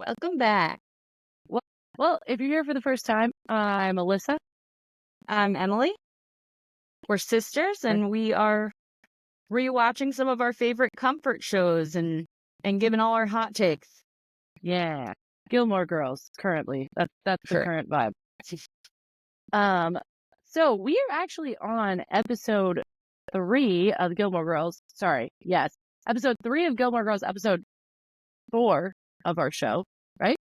Welcome back. Well, if you're here for the first time, I'm Alyssa. I'm Emily. We're sisters, and we are rewatching some of our favorite comfort shows and giving all our hot takes. Yeah, Gilmore Girls. Currently, that's the Sure. current vibe. So we are actually on episode 3 of Gilmore Girls. Sorry, yes, episode 3 of Gilmore Girls. Episode 4 of our show, right?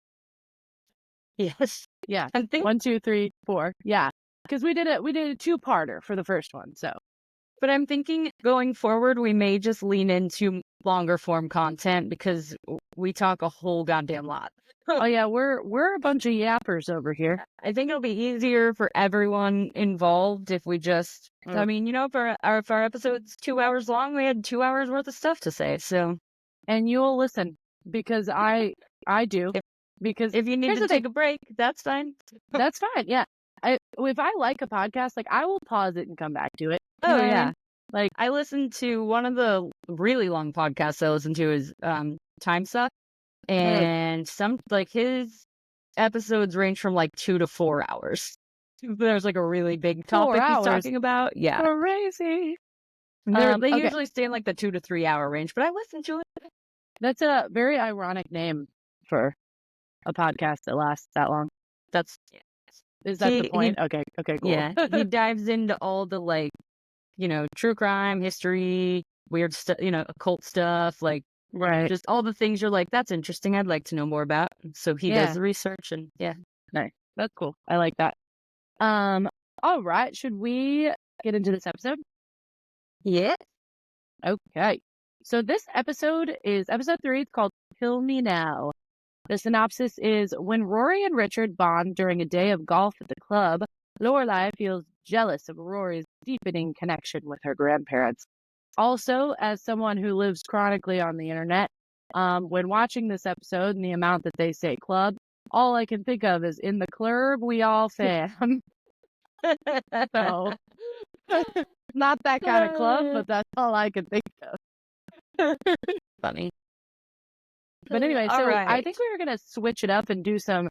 Yes. Yeah. I think 1, 2, 3, 4. Yeah, because we did a 2-parter for the first one. So, But I'm thinking going forward, we may just lean into longer form content because we talk a whole goddamn lot. oh yeah, we're a bunch of yappers over here. I think it'll be easier for everyone involved if we just, I mean, if our episode's 2 hours long, we had 2 hours worth of stuff to say. So, And you'll listen because I do. Because if you need here's to the thing. take a break, that's fine. That's fine. Yeah. If I like a podcast, like I will pause it and come back to it. You Oh know what I yeah. mean? Like I listened to one of the really long podcasts I listened to is Time Suck, and some like his episodes range from like 2 to 4 hours. There's like a really big 4 topic he's hours. talking about. Yeah, Crazy. they okay. usually stay in like the 2 to 3 hour range, but I listened to it. That's a very ironic name for a podcast that lasts that long. Is that the point? Okay, cool. Yeah, he dives into all the like, true crime, history, weird stuff, occult stuff, like Right. just all the things you're like, that's interesting. I'd like to know more about. So he does the research and Nice. That's cool. I like that. All right. Should we get into this episode? Yeah. Okay. So this episode is episode 3. It's called Kill Me Now. The synopsis is, when Rory and Richard bond during a day of golf at the club, Lorelai feels jealous of Rory's deepening connection with her grandparents. Also, as someone who lives chronically on the internet, when watching this episode and the amount that they say club, all I can think of is in the club we all fam. So, not that kind of club, but that's all I can think of. Funny. But anyway, so right. I think we were going to switch it up and do some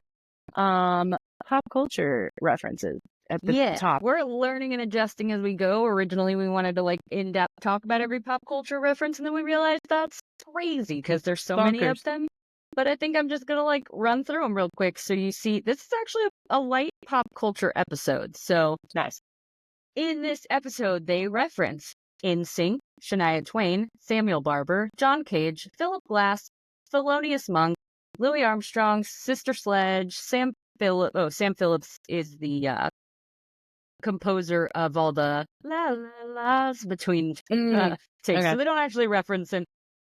pop culture references at the top. We're learning and adjusting as we go. Originally, we wanted to like in-depth talk about every pop culture reference, and then we realized that's crazy because there's so many of them. But I think I'm just going to like run through them real quick. So you see, this is actually a light pop culture episode. So nice. In this episode, they reference NSYNC, Shania Twain, Samuel Barber, John Cage, Philip Glass, Thelonious Monk, Louis Armstrong, Sister Sledge, Sam Phillips. Oh, Sam Phillips is the composer of all the la-la-las between takes. Okay. So they don't actually reference him.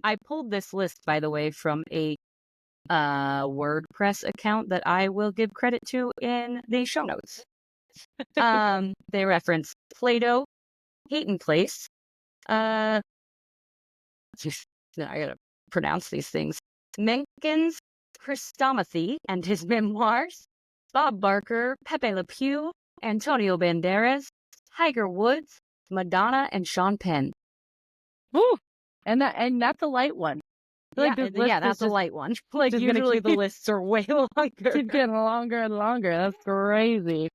I pulled this list, by the way, from a WordPress account that I will give credit to in the show notes. They reference Plato, Hayton Place. I gotta pronounce these things. Menkins, Christomathy and his memoirs, Bob Barker, Pepe Le Pew, Antonio Banderas, Tiger Woods, Madonna, and Sean Penn. Ooh, and that's a light one. That's a light one. Like usually the lists are way longer. Keep getting longer and longer. That's crazy.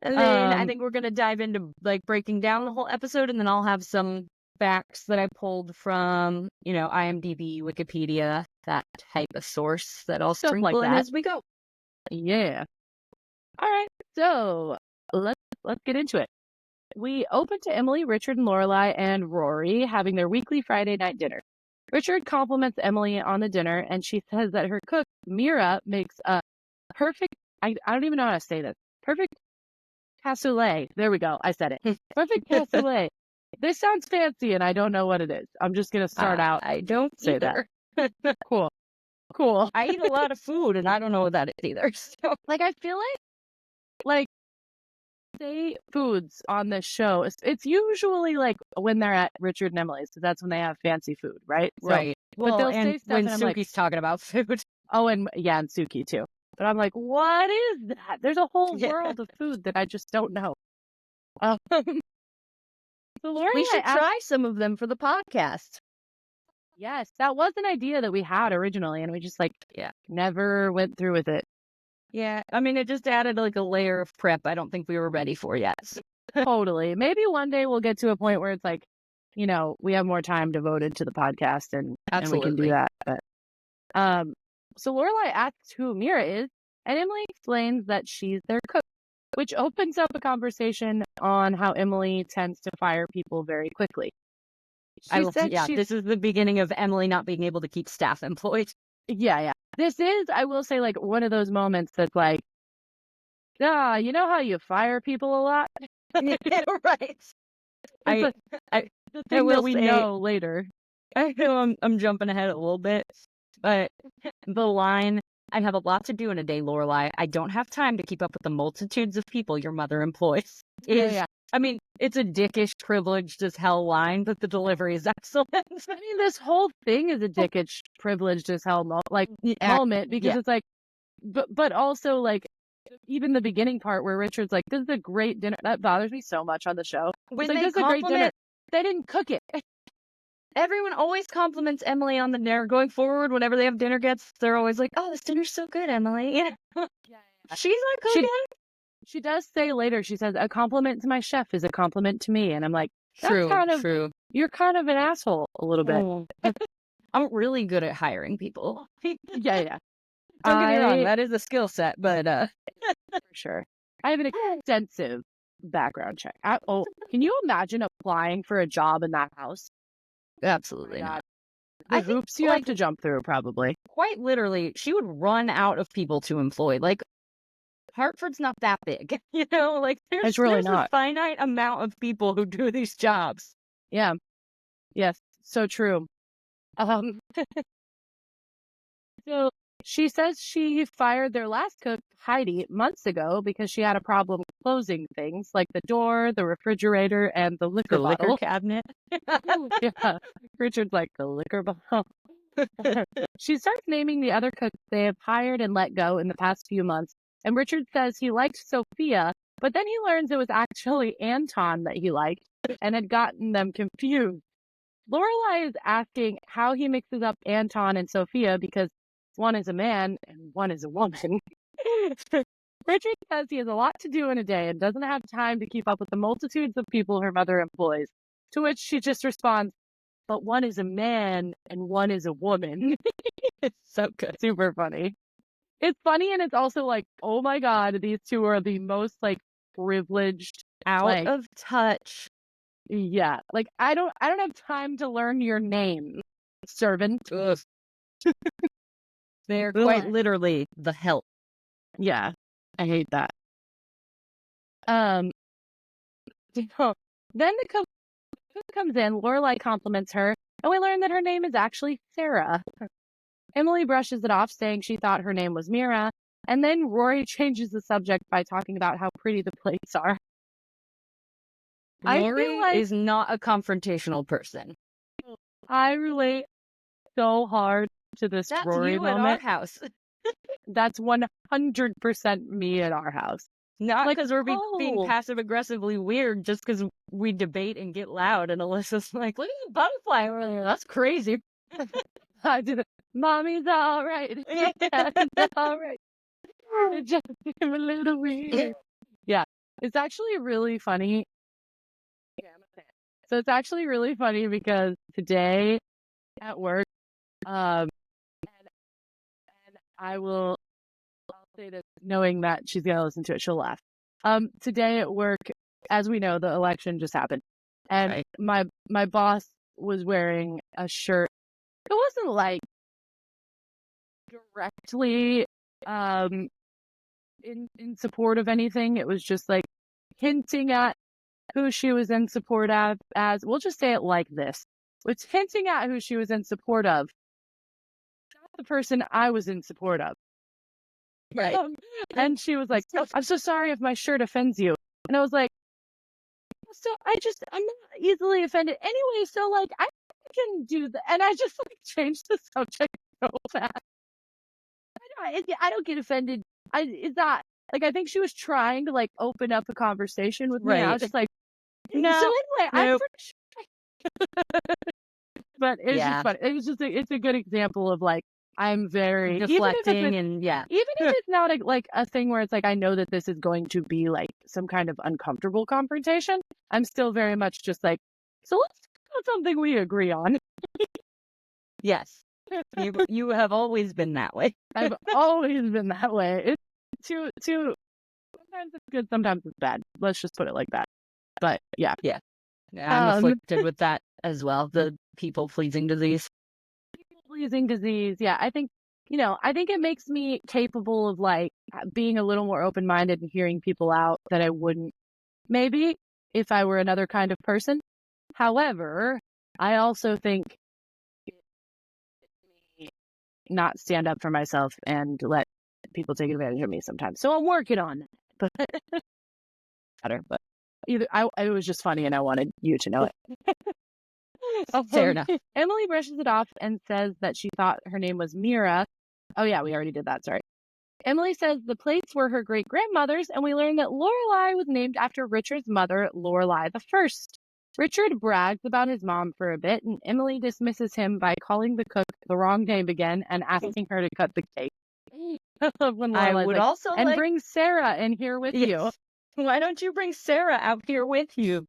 And then I think we're gonna dive into like breaking down the whole episode, and then I'll have some facts that I pulled from, IMDb, Wikipedia, that type of source that I'll sprinkle in as we go. Yeah. All right. So let's get into it. We open to Emily, Richard, and Lorelai and Rory having their weekly Friday night dinner. Richard compliments Emily on the dinner, and she says that her cook, Mira, makes a perfect, I don't even know how to say this, perfect cassoulet. There we go. I said it. Perfect cassoulet. This sounds fancy, and I don't know what it is. I'm just going to start out. I don't say either. That. Cool. I eat a lot of food, and I don't know what that is either. So. Like, I feel like, say foods on this show, it's usually like when they're at Richard and Emily's, because that's when they have fancy food, right? Right. But they'll say stuff when and Suki's talking about food. Oh, and Suki too. But I'm like, what is that? There's a whole world of food that I just don't know. So Lori, we should try some of them for the podcast. Yes, that was an idea that we had originally, and we just Yeah. never went through with it. Yeah. I mean, it just added like a layer of prep I don't think we were ready for yet. Totally. Maybe one day we'll get to a point where it's like, we have more time devoted to the podcast and we can do Absolutely. that. But so Lorelai asks who Mira is, and Emily explains that she's their cook, which opens up a conversation on how Emily tends to fire people very quickly. This is the beginning of Emily not being able to keep staff employed. Yeah. This is, I will say, like one of those moments that's like, you know how you fire people a lot? Right. The thing that we know later. I know I'm jumping ahead a little bit, but the line, I have a lot to do in a day, Lorelai. I don't have time to keep up with the multitudes of people your mother employs. I mean, it's a dickish, privileged as hell line, but the delivery is excellent. I mean, this whole thing is a dickish, privileged as hell moment because it's like, but also like, even the beginning part where Richard's like, this is a great dinner. That bothers me so much on the show. When this is a great dinner. They didn't cook it. Everyone always compliments Emily on the dinner. Going forward, whenever they have dinner gets, they're always like, oh, this dinner's so good, Emily. Yeah. She's not cooking. She does say later, she says, a compliment to my chef is a compliment to me. And I'm like, true. You're kind of an asshole a little bit. I'm really good at hiring people. Yeah. Don't get me wrong, that is a skill set, but for sure. I have an extensive background check. Can you imagine applying for a job in that house? Absolutely not. The hoops you have to jump through, probably. Quite literally, she would run out of people to employ. Like, Hartford's not that big, Like, there's a finite amount of people who do these jobs. Yeah. Yes, so true. So she says she fired their last cook, Heidi, months ago because she had a problem closing things like the door, the refrigerator, and the liquor cabinet. Yeah. Richard's like, the liquor bottle. She starts naming the other cooks they have hired and let go in the past few months. And Richard says he liked Sophia, but then he learns it was actually Anton that he liked and had gotten them confused. Lorelai is asking how he mixes up Anton and Sophia because one is a man and one is a woman. Richard says he has a lot to do in a day and doesn't have time to keep up with the multitudes of people her mother employs, to which she just responds, but one is a man and one is a woman. It's so good. Super funny. It's funny, and it's also like, oh my God, these two are the most privileged, out of touch. Yeah, I don't have time to learn your name, servant. They're quite literally the help. Yeah, I hate that. Then the cook comes in, Lorelai compliments her, and we learn that her name is actually Sarah. Emily brushes it off, saying she thought her name was Mira, and then Rory changes the subject by talking about how pretty the plates are. Rory is not a confrontational person. I relate so hard to this Rory moment. At our house. That's 100% me at our house. Not because we're being passive-aggressively weird, just because we debate and get loud, and Alyssa's like, look at the butterfly over there, that's crazy. I did it. Mommy's all right. Dad's all right. It just seemed a little weird. Yeah, it's actually really funny. So it's actually really funny because today at work, and I'll say this knowing that she's going to listen to it. She'll laugh. Today at work, as we know, the election just happened. And my boss was wearing a shirt. It wasn't directly in support of anything. It was just hinting at who she was in support of, as we'll just say it like this. It's hinting at who she was in support of, not the person I was in support of. Right. And she was like, I'm so sorry if my shirt offends you. And I was like, so I'm not easily offended anyway, so I can do that. And I just changed the subject so fast. I don't get offended. I think she was trying to open up a conversation with me. I was just no. So anyway, I'm pretty sure. But it's just funny. It was just it's a good example of like I'm very deflecting even if it's not a thing where it's like I know that this is going to be like some kind of uncomfortable confrontation. I'm still very much just like, so let's talk about something we agree on. Yes. You have always been that way. I've always been that way. It's too sometimes it's good, sometimes it's bad. Let's just put it like that. But yeah. Yeah. I'm afflicted with that as well. The people-pleasing disease. People-pleasing disease. Yeah, I think it makes me capable of like being a little more open-minded and hearing people out that I wouldn't maybe if I were another kind of person. However, I also think not stand up for myself and let people take advantage of me sometimes. So I'm working on that. But better, but either it was just funny and I wanted you to know it. Fair enough. Emily brushes it off and says that she thought her name was Mira. Oh yeah, we already did that, sorry. Emily says the plates were her great-grandmother's, and we learned that Lorelai was named after Richard's mother, Lorelai the First. Richard brags about his mom for a bit, and Emily dismisses him by calling the cook the wrong name again and asking her to cut the cake. I would also and bring Sarah in here with you. Why don't you bring Sarah out here with you?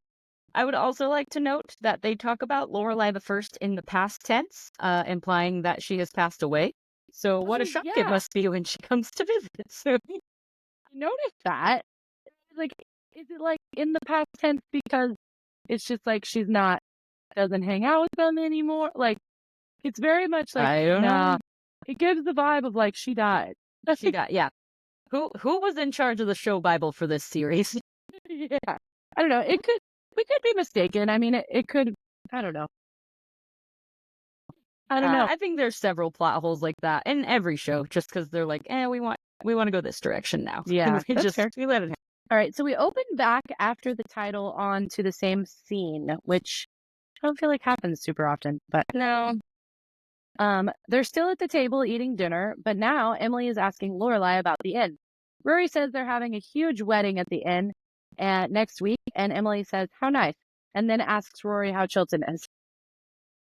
I would also like to note that they talk about Lorelai the First in the past tense, implying that she has passed away. So what a shock it must be when she comes to visit. So I noticed that. Like, is it like in the past tense because it's just like she's doesn't hang out with them anymore? Like, it's very much like, I don't know. It gives the vibe of like she died. She died, yeah. Who was in charge of the show Bible for this series? Yeah. I don't know. We could be mistaken. I mean, it could, I don't know. I don't know. I think there's several plot holes like that in every show, just because they're like, we want to go this direction now. Yeah, we let it happen. All right, so we open back after the title on to the same scene, which I don't feel like happens super often, but no. They're still at the table eating dinner, but now Emily is asking Lorelai about the inn. Rory says they're having a huge wedding at the inn next week, and Emily says, how nice, and then asks Rory how Chilton is.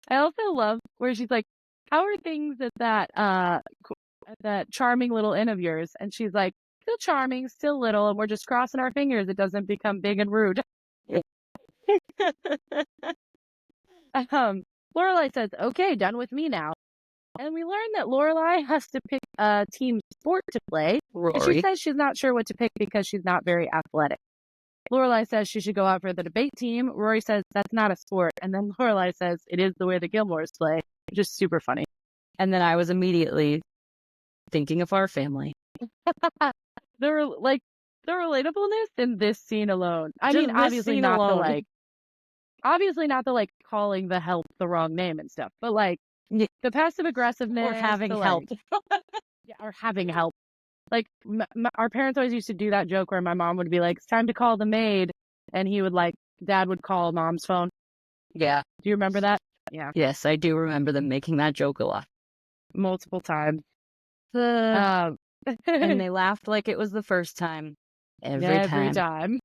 I also love where she's like, how are things at that charming little inn of yours? And she's like, still charming, still little, and we're just crossing our fingers it doesn't become big and rude. Lorelai says, okay, done with me now. And we learn that Lorelai has to pick a team sport to play. Rory. And she says she's not sure what to pick because she's not very athletic. Lorelai says she should go out for the debate team. Rory says that's not a sport. And then Lorelai says it is the way the Gilmores play. Just super funny. And then I was immediately thinking of our family. The relatableness in this scene alone. I mean, obviously not the like calling the help the wrong name and stuff, but like the passive aggressiveness or having help. Or having help. Like our parents always used to do that joke where my mom would be like, it's time to call the maid. And dad would call mom's phone. Yeah. Do you remember that? Yeah. Yes, I do remember them making that joke a lot. Multiple times. And they laughed like it was the first time. Every time.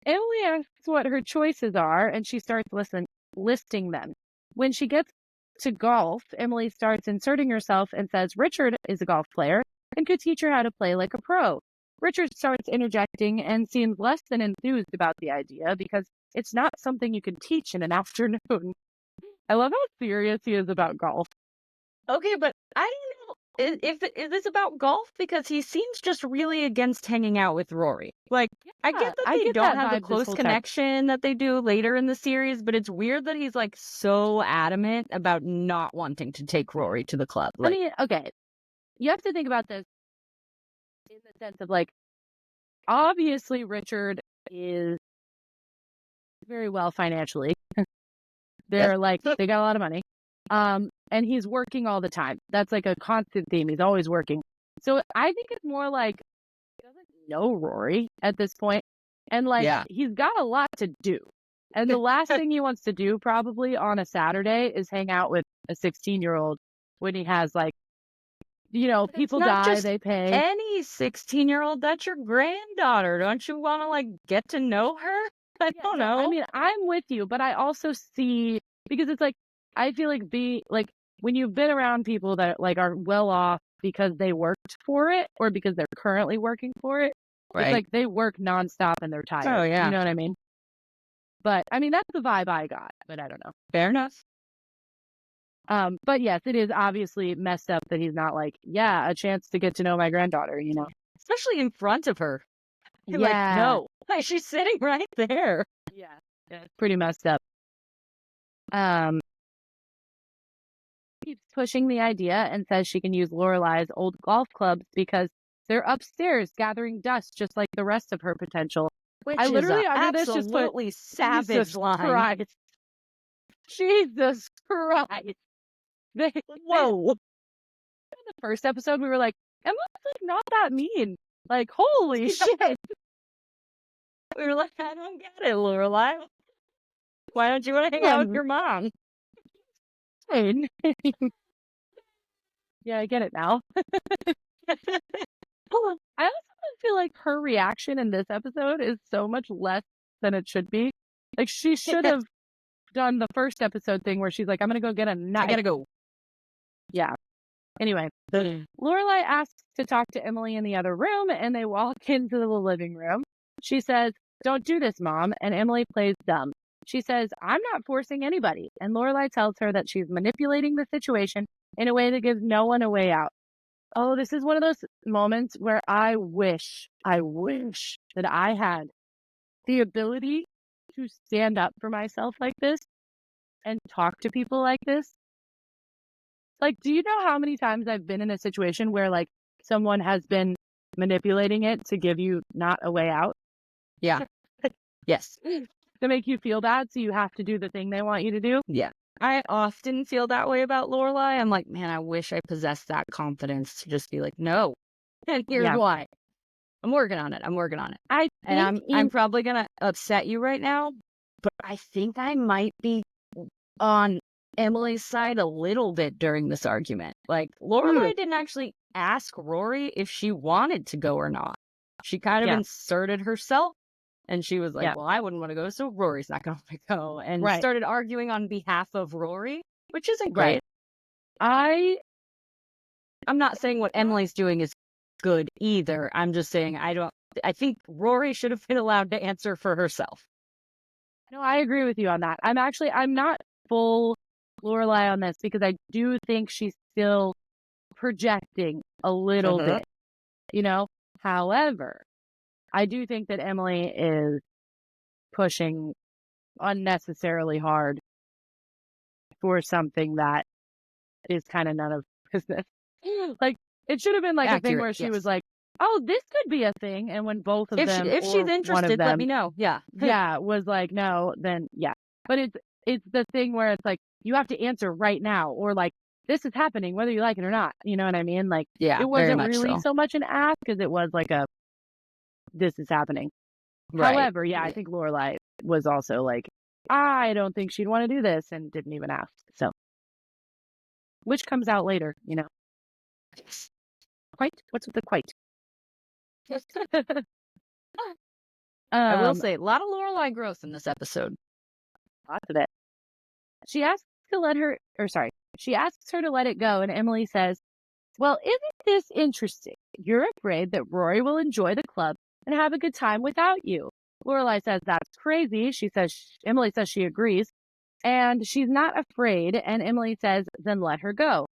Emily asks what her choices are, and she starts listing them. When she gets to golf, Emily starts inserting herself and says Richard is a golf player and could teach her how to play like a pro. Richard starts interjecting and seems less than enthused about the idea because it's not something you can teach in an afternoon. I love how serious he is about golf. Okay, but I don't know. Is this about golf? Because he seems just really against hanging out with Rory. Like, yeah, I get that they don't have the close connection that they do later in the series, but it's weird that he's like so adamant about not wanting to take Rory to the club. Like, I mean, okay, you have to think about this in the sense of like, obviously Richard is very well financially. They're like, they got a lot of money. And he's working all the time. That's like a constant theme. He's always working. So I think it's more like he doesn't know Rory at this point. And like, he's got a lot to do. And the last thing he wants to do probably on a Saturday is hang out with a 16-year-old when he has like, people die, they pay. Any 16-year-old, that's your granddaughter. Don't you want to like get to know her? I don't know. I mean, I'm with you, but I also see, because it's like, I feel like when you've been around people that like are well off because they worked for it or because they're currently working for it, it's Right. like they work nonstop and they're tired. Oh, yeah. You know what I mean? But I mean, that's the vibe I got, but I don't know. Fair enough. But yes, it is obviously messed up that he's not like, yeah, a chance to get to know my granddaughter, you know? Especially in front of her. You're like, Yeah. no. Like, she's sitting right there. Yeah. It's pretty messed up. Keeps pushing the idea and says she can use Lorelai's old golf clubs because they're upstairs gathering dust just like the rest of her potential. Which I is literally a under this just put absolutely savage Jesus line. Christ. Jesus Christ. Whoa. In the first episode, we were like, Emma's like not that mean. Like, holy shit. We were like, I don't get it, Lorelai. Why don't you want to hang out with your mom? Fine. Yeah, I get it now. I also feel like her reaction in this episode is so much less than it should be. Like, she should have done the first episode thing where she's like, I'm going to go get a knife. I gotta go. Yeah. Anyway, Lorelai asks to talk to Emily in the other room, and they walk into the living room. She says, don't do this, Mom, and Emily plays dumb. She says, I'm not forcing anybody, and Lorelai tells her that she's manipulating the situation in a way that gives no one a way out. Oh, this is one of those moments where I wish that I had the ability to stand up for myself like this and talk to people like this. Like, do you know how many times I've been in a situation where like someone has been manipulating it to give you not a way out? Yeah. Yes. To make you feel bad, so you have to do the thing they want you to do? Yeah. I often feel that way about Lorelai. I'm like, man, I wish I possessed that confidence to just be like, no. And here's why. I'm working on it. I'm probably gonna upset you right now, but I think I might be on Emily's side a little bit during this argument. Like, Lorelai didn't actually ask Rory if she wanted to go or not. She kind of inserted herself, and she was like, well, I wouldn't want to go, so Rory's not going to go. And started arguing on behalf of Rory, which isn't great. I'm not saying what Emily's doing is good either. I'm just saying I think Rory should have been allowed to answer for herself. No, I agree with you on that. I'm not full Lorelai on this because I do think she's still projecting a little bit, you know? However, I do think that Emily is pushing unnecessarily hard for something that is kind of none of business. Like, it should have been like a thing where she was like, oh, this could be a thing. And when both of them, if she's interested, let me know. Yeah. Yeah, was like, no, then yeah. But it's the thing where it's like, you have to answer right now, or like, this is happening, whether you like it or not. You know what I mean? Like, it wasn't really so much an ask as it was like this is happening. Right. However, I think Lorelai was also like, I don't think she'd want to do this, and didn't even ask. So, which comes out later, you know. Quite? What's with the quite? I will say, a lot of Lorelai growth in this episode. Lots of it. She asks her to let it go, and Emily says, well, isn't this interesting? You're afraid that Rory will enjoy the club and have a good time without you. Lorelai says that's crazy. Emily says she agrees, and she's not afraid, and Emily says, then let her go.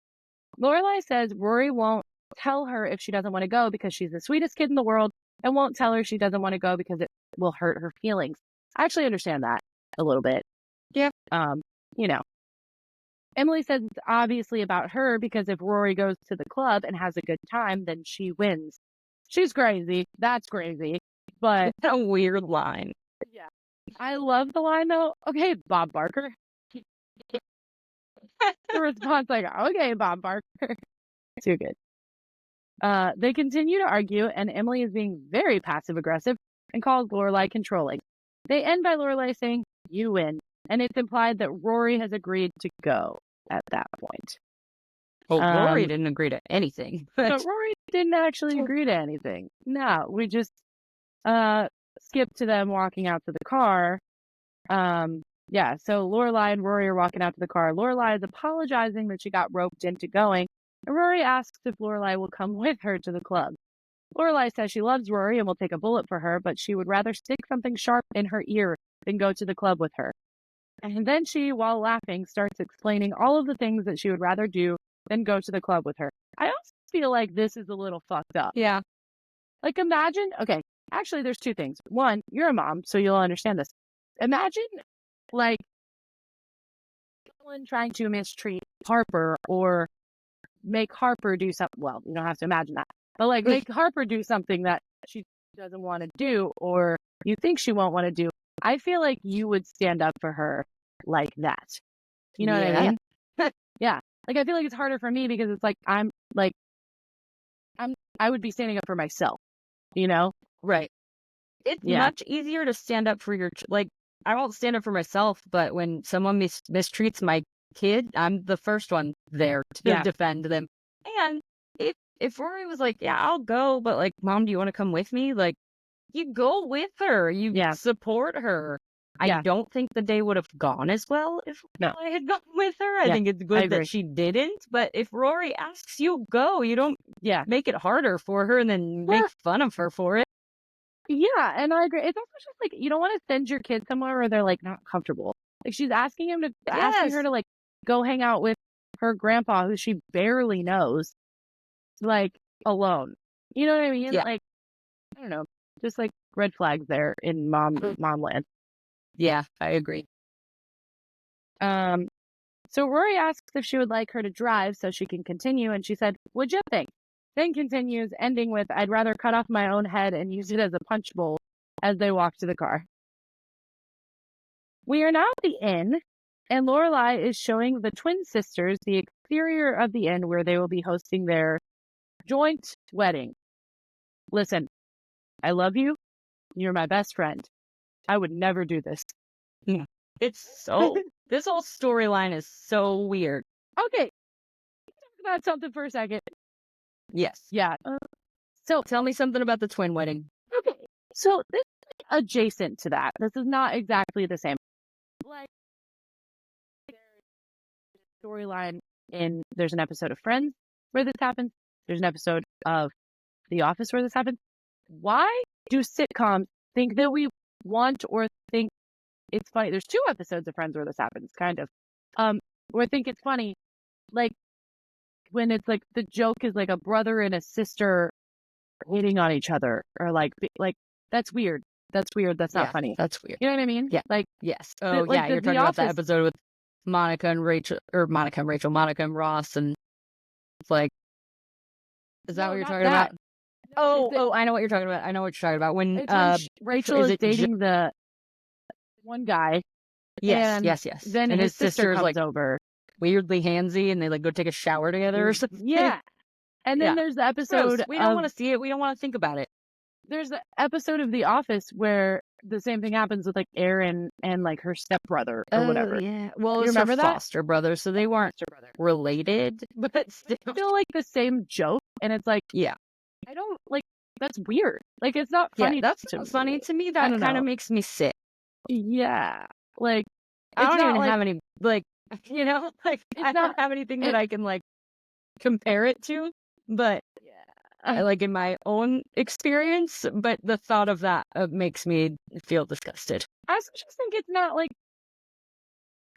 Lorelai says Rory won't tell her if she doesn't want to go because she's the sweetest kid in the world, and won't tell her she doesn't want to go because it will hurt her feelings. I actually understand that a little bit. Yeah. You know. Emily says it's obviously about her because if Rory goes to the club and has a good time, then she wins. She's crazy. That's crazy. But a weird line. Yeah. I love the line though. Okay, Bob Barker. The response like, okay, Bob Barker. Too good. They continue to argue, and Emily is being very passive-aggressive and calls Lorelai controlling. They end by Lorelai saying, you win, and it's implied that Rory has agreed to go at that point. Well, Rory didn't agree to anything. But Rory didn't actually agree to anything. No, we just skip to them walking out to the car. Yeah, so Lorelai and Rory are walking out to the car. Lorelai is apologizing that she got roped into going, and Rory asks if Lorelai will come with her to the club. Lorelai says she loves Rory and will take a bullet for her, but she would rather stick something sharp in her ear than go to the club with her. And then she, while laughing, starts explaining all of the things that she would rather do than go to the club with her. I also feel like this is a little fucked up. Yeah. Like, imagine, okay, actually, there's two things. One, you're a mom, so you'll understand this. Imagine, like, someone trying to mistreat Harper or make Harper do something. Well, you don't have to imagine that. But, like, make Harper do something that she doesn't want to do or you think she won't want to do. I feel like you would stand up for her like that. You know what I mean? Yeah. Like, I feel like it's harder for me because it's like, I would be standing up for myself, you know? Right. It's much easier to stand up for your, like, I won't stand up for myself, but when someone mistreats my kid, I'm the first one there to defend them. And if Rory was like, yeah, I'll go, but like, Mom, do you want to come with me? Like, you go with her. You support her. I don't think the day would have gone as well if I had gone with her. I think it's good that she didn't. But if Rory asks you, go. You don't make it harder for her and then make fun of her for it. Yeah, and I agree. It's also just like you don't want to send your kid somewhere where they're like not comfortable. Like she's asking her to like go hang out with her grandpa who she barely knows, like alone. You know what I mean? Yeah. Like I don't know, just like red flags there in mom land. Yeah, I agree. So Rory asks if she would like her to drive so she can continue, and she said, "Would you think?" Then continues, ending with, "I'd rather cut off my own head and use it as a punch bowl," as they walk to the car. We are now at the inn, and Lorelai is showing the twin sisters the exterior of the inn where they will be hosting their joint wedding. Listen, I love you. You're my best friend. I would never do this. Yeah. It's so, this whole storyline is so weird. Okay. Talk about something for a second. Yes. Yeah. So tell me something about the twin wedding. Okay. So this is adjacent to that. This is not exactly the same. Like, storyline there's an episode of Friends where this happens. There's an episode of The Office where this happens. Why do sitcoms think that we want or think it's funny? There's two episodes of Friends where this happens, kind of. Where I think it's funny, like when it's like the joke is like a brother and a sister hitting on each other, or like that's weird. That's weird. That's not funny. That's weird. You know what I mean? Yeah. Like yes. Oh yeah, you're talking about that episode with Monica and Rachel, or Monica and Ross, and it's like, is that what you're talking about? Oh, I know what you're talking about. I know what you're talking about. When Rachel is dating the one guy. Yes. Then his sister comes like over, weirdly handsy, and they like go take a shower together or something. Yeah. And then there's the episode. Gross. We don't want to see it. We don't want to think about it. There's the episode of The Office where the same thing happens with like Erin and like her stepbrother or whatever. Yeah. Well, you it's remember her that? foster brother, so they weren't related, but still like the same joke. And it's like, I don't like. That's weird. Like it's not funny. Yeah, that's funny to me. That kind of makes me sick. Yeah. Like I don't even have any like, you know, like I don't have anything that I can like compare it to, but I like in my own experience, but the thought of that makes me feel disgusted. I also just think it's not like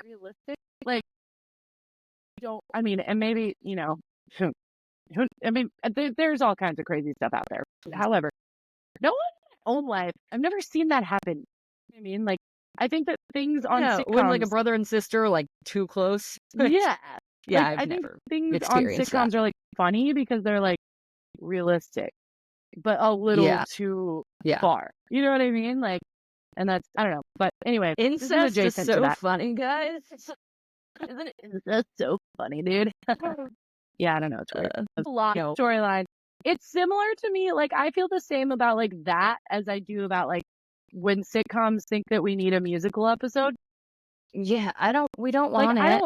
realistic. Like, I mean, and maybe, you know, I mean, there's all kinds of crazy stuff out there. However, no one in my own life, I've never seen that happen. I mean, like, I think that things on sitcoms, when like a brother and sister are like too close. Yeah. Yeah, I think things on sitcoms are like funny because they're like realistic, but a little too far. You know what I mean? Like, and that's, I don't know. But anyway, incest is so funny, guys. Isn't incest so funny, dude? Yeah, I don't know. It's weird. A lot of storyline. It's similar to me. Like, I feel the same about like that as I do about like when sitcoms think that we need a musical episode. Yeah, we don't want it.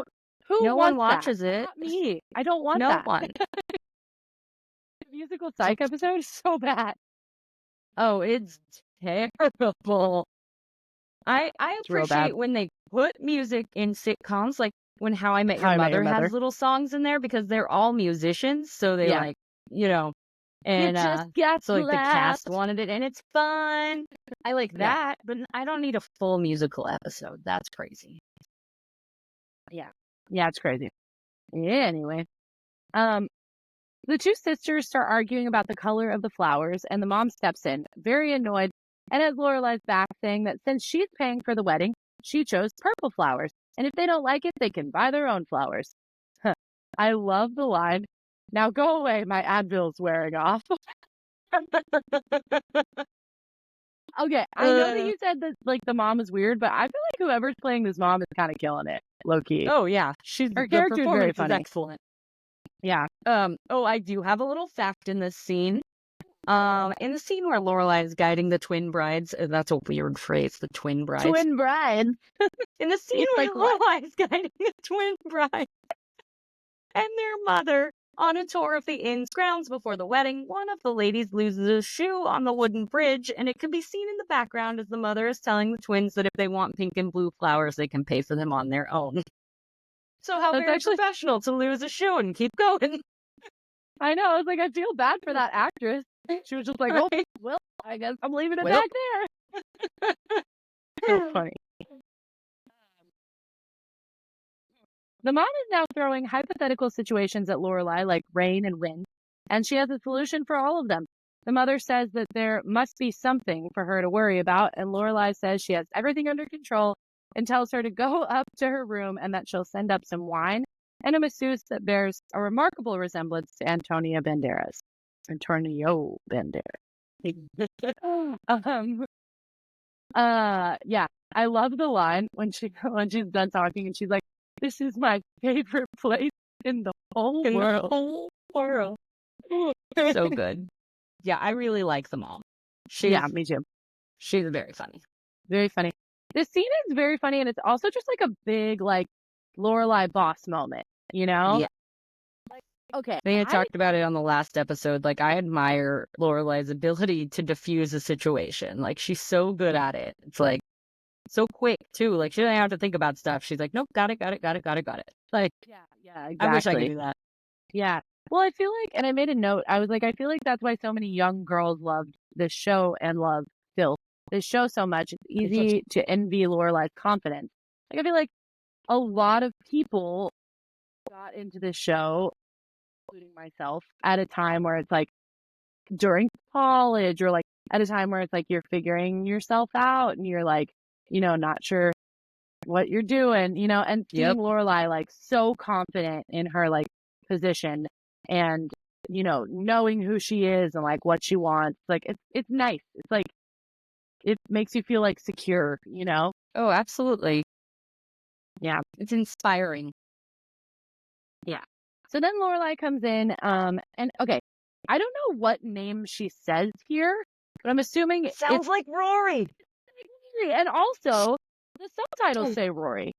No one watches it. Not me. I don't want that. No one. The musical psych episode is so bad. Oh, it's terrible. I It's real bad. appreciate when they put music in sitcoms, like when How I Met Your How I Met Your Mother Mother. has little songs in there because they're all musicians, so they Yeah. like, you know, You and just got so like the cast slapped. wanted it and it's fun. I like Yeah. that, but I don't need a full musical episode. That's crazy. Yeah. Yeah, it's crazy. Anyway. The two sisters start arguing about the color of the flowers, and the mom steps in, very annoyed, and has Lorelai's back, saying that since she's paying for the wedding, she chose purple flowers, and if they don't like it, they can buy their own flowers. I love the line, "Now go away, my Advil's wearing off." Okay, I know that you said that like the mom is weird, but I feel like whoever's playing this mom is kind of killing it, low key. Oh yeah, Her the character is very performance is funny. excellent. Yeah. Oh, I do have a little fact in this scene. In the scene where Lorelai is guiding the twin brides, that's a weird phrase, the twin brides. Twin bride. In the scene where Like what? Lorelai is guiding the twin brides and their mother on a tour of the inn's grounds before the wedding, one of the ladies loses a shoe on the wooden bridge, and it can be seen in the background as the mother is telling the twins that if they want pink and blue flowers, they can pay for them on their own. So how That's very actually professional to lose a shoe and keep going. I know. I was like, I feel bad for that actress. She was just like, oh, well, I guess I'm leaving it Well. back there. So funny. The mom is now throwing hypothetical situations at Lorelai, like rain and wind, and she has a solution for all of them. The mother says that there must be something for her to worry about, and Lorelai says she has everything under control and tells her to go up to her room and that she'll send up some wine and a masseuse that bears a remarkable resemblance to Antonio Banderas. Yeah, I love the line when she's done talking and she's like, "This is my favorite place in the whole world." So good. Yeah, I really like the mom. Yeah, me too. She's very funny. Very funny. This scene is very funny, and it's also just like a big like Lorelai boss moment, you know? Yeah. Okay. They had talked about it on the last episode. Like, I admire Lorelai's ability to diffuse a situation. Like, she's so good at it. It's like so quick too. Like, she doesn't have to think about stuff. She's like, nope, got it. Like, yeah, exactly. I wish I could do that. Yeah. Well, I feel like, and I made a note, I was like, I feel like that's why so many young girls loved this show and love still this show so much. It's easy to envy Lorelai's confidence. Like, I feel like a lot of people got into this show, including myself, at a time where it's like during college or like at a time where it's like you're figuring yourself out and you're like, you know, not sure what you're doing, you know, and seeing Lorelai like so confident in her like position and, you know, knowing who she is and like what she wants. Like it's nice. It's like it makes you feel like secure, you know? Oh, absolutely. Yeah. It's inspiring. Yeah. So then Lorelai comes in, and okay, I don't know what name she says here, but I'm assuming it sounds like Rory. And also, the subtitles say Rory.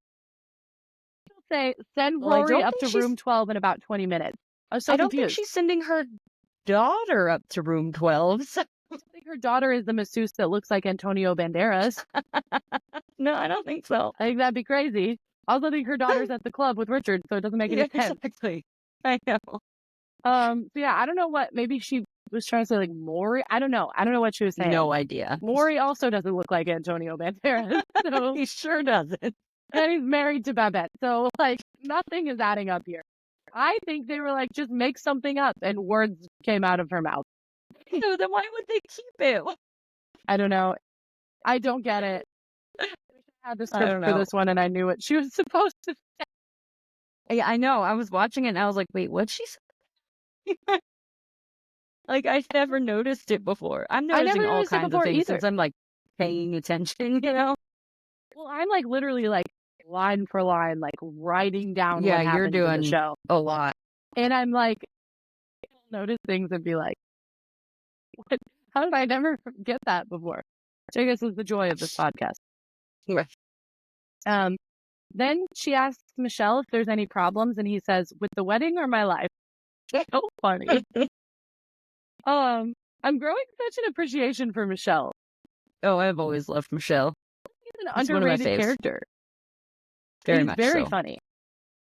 Say send Rory up to room 12 in about 20 minutes. I was so confused. Think she's sending her daughter up to room 12. So. I think her daughter is the masseuse that looks like Antonio Banderas. No, I don't think so. I think that'd be crazy. I also think her daughter's at the club with Richard, so it doesn't make any sense. Exactly. I know. So yeah, I don't know what. Maybe she was trying to say like Maury. I don't know. I don't know what she was saying. No idea. Maury also doesn't look like Antonio Banderas. So. He sure doesn't. And he's married to Babette. So like nothing is adding up here. I think they were like, just make something up, and words came out of her mouth. So then why would they keep it? I don't know. I don't get it. I had the script for this one and I knew what she was supposed to say. Yeah, I know. I was watching it and I was like, wait, what'd she say? Like, I never noticed it before. I'm noticing all kinds of things since I'm like paying attention, you know? Well, I'm like literally like line for line, like writing down what happened you're doing in the show. A lot. And I'm like, notice things and be like, what? How did I never get that before? Which I guess is the joy of this podcast. Right. Then she asks Michelle if there's any problems, and he says, with the wedding or my life? So funny. I'm growing such an appreciation for Michelle. Oh, I've always loved Michelle. He's an He's one of my underrated faves. character. Very He's much very so. funny.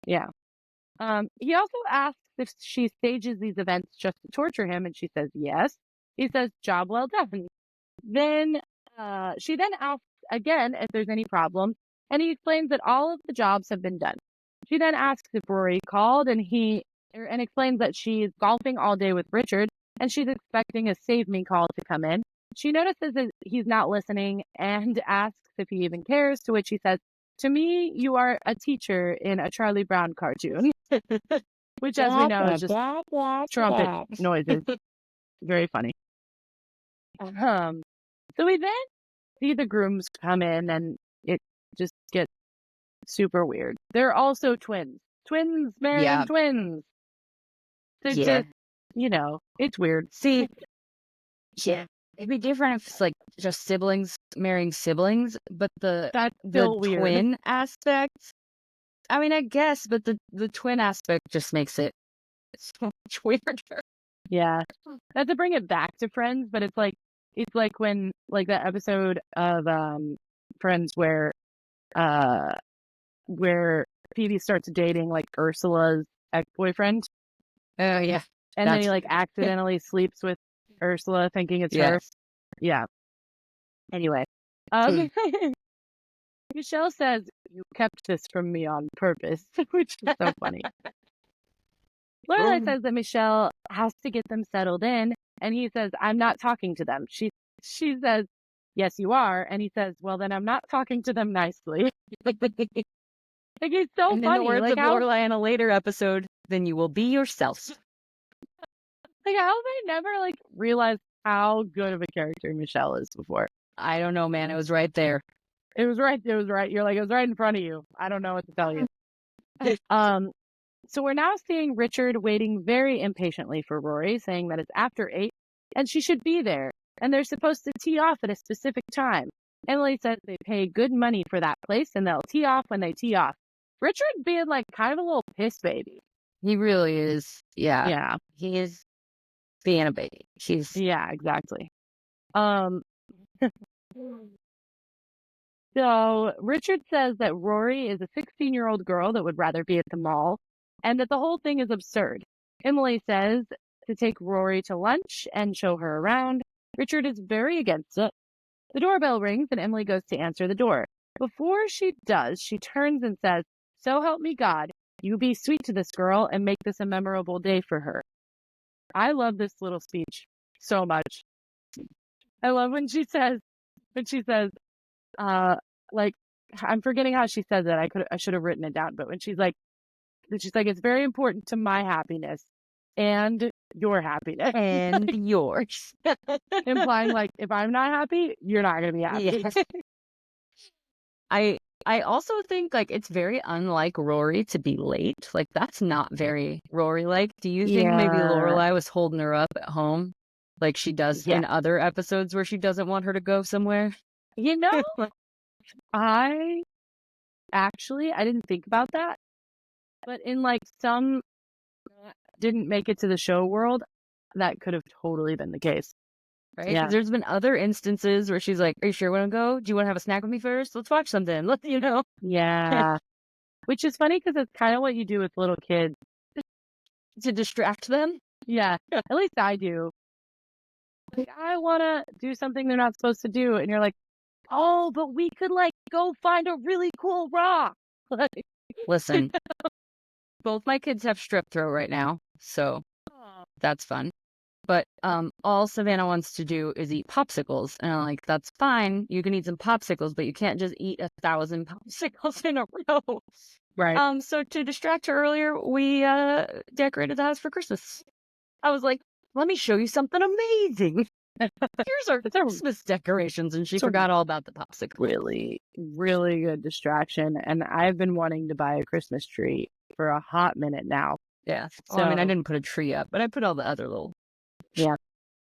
Yeah. He also asks if she stages these events just to torture him, and she says yes. He says, job well done. Then she then asks again if there's any problems, and he explains that all of the jobs have been done. She then asks if Rory called, and explains that she's golfing all day with Richard, and she's expecting a save me call to come in. She notices that he's not listening and asks if he even cares, to which he says, to me, you are a teacher in a Charlie Brown cartoon, which, as we know, is just trumpet noises. Very funny. So we then see the grooms come in, and it just gets super weird. They're also twins. Twins marrying twins. They're just, it's weird. See, yeah, it'd be different if it's like just siblings marrying siblings, but That's still the weird. twin aspect, I mean, I guess, but the twin aspect just makes it so much weirder. Yeah. Not to bring it back to Friends, but it's like when, like, that episode of Friends where Phoebe starts dating like Ursula's ex-boyfriend. Oh, yeah. And then he like accidentally sleeps with Ursula thinking it's her. Yeah. Anyway. Michelle says, you kept this from me on purpose, which is so funny. Lorelai says that Michelle has to get them settled in, and he says, I'm not talking to them. She says, yes, you are. And he says, well, then I'm not talking to them nicely. Like, he's so and funny. In the words like, of Lorelai in a later episode, then you will be yourself. Like, how have I never, like, realized how good of a character Michelle is before? I don't know, man. It was right there. It was right. You're like, it was right in front of you. I don't know what to tell you. So we're now seeing Richard waiting very impatiently for Rory, saying that it's after 8 and she should be there. And they're supposed to tee off at a specific time. Emily says they pay good money for that place and they'll tee off when they tee off. Richard being like kind of a little piss baby. He really is. Yeah. Yeah. He is being a baby. Yeah, exactly. So Richard says that Rory is a 16-year-old girl that would rather be at the mall and that the whole thing is absurd. Emily says to take Rory to lunch and show her around. Richard is very against it. The doorbell rings and Emily goes to answer the door. Before she does, she turns and says, so help me God, you be sweet to this girl and make this a memorable day for her. I love this little speech so much. I love when she says, like, I'm forgetting how she says it. I should have written it down, but when she's like, it's very important to my happiness and your happiness. And yours. Implying, like, if I'm not happy, you're not going to be happy. Yeah. I also think, like, it's very unlike Rory to be late. Like, that's not very Rory-like. Do you think maybe Lorelai was holding her up at home like she does in other episodes where she doesn't want her to go somewhere? You know, I didn't think about that. But in, like, some didn't make it to the show world, that could have totally been the case. Right? Yeah. There's been other instances where she's like, are you sure you want to go? Do you want to have a snack with me first? Let's watch something. Yeah. Which is funny because it's kind of what you do with little kids. To distract them? Yeah. At least I do. Like, I want to do something they're not supposed to do. And you're like, oh, but we could, like, go find a really cool rock. Listen, both my kids have strep throat right now, so that's fun. But all Savannah wants to do is eat popsicles. And I'm like, that's fine. You can eat some popsicles, but you can't just eat 1,000 popsicles in a row. Right. So to distract her earlier, we decorated the house for Christmas. I was like, let me show you something amazing. Here's our Christmas decorations. And she forgot all about the popsicle. Really, really good distraction. And I've been wanting to buy a Christmas tree for a hot minute now. Yeah. So, I mean, I didn't put a tree up, but I put all the other little... Yeah.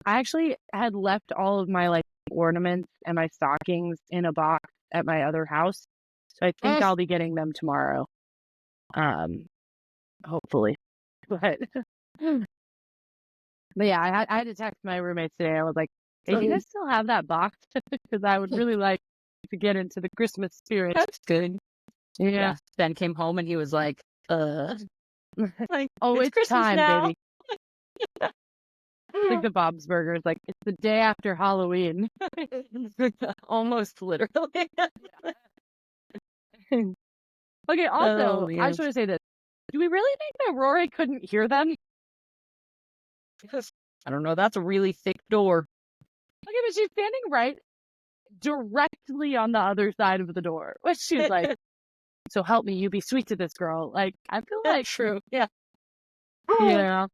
I actually had left all of my, like, ornaments and my stockings in a box at my other house. So I think I'll be getting them tomorrow. Hopefully. But yeah, I had to text my roommates today. I was like, If you guys still have that box, because I would really like to get into the Christmas spirit. That's good. Yeah. Ben came home and he was like, like, Oh, it's Christmas time, now. baby. It's like the Bob's Burgers. Like, it's the day after Halloween. Almost literally. Okay, also, Oh, I yeah. just want to say this. Do we really think that Rory couldn't hear them? I don't know. That's a really thick door. Okay, but she's standing right directly on the other side of the door. Which she's like, so help me, you be sweet to this girl. Like, I feel like... True. Yeah. Yeah.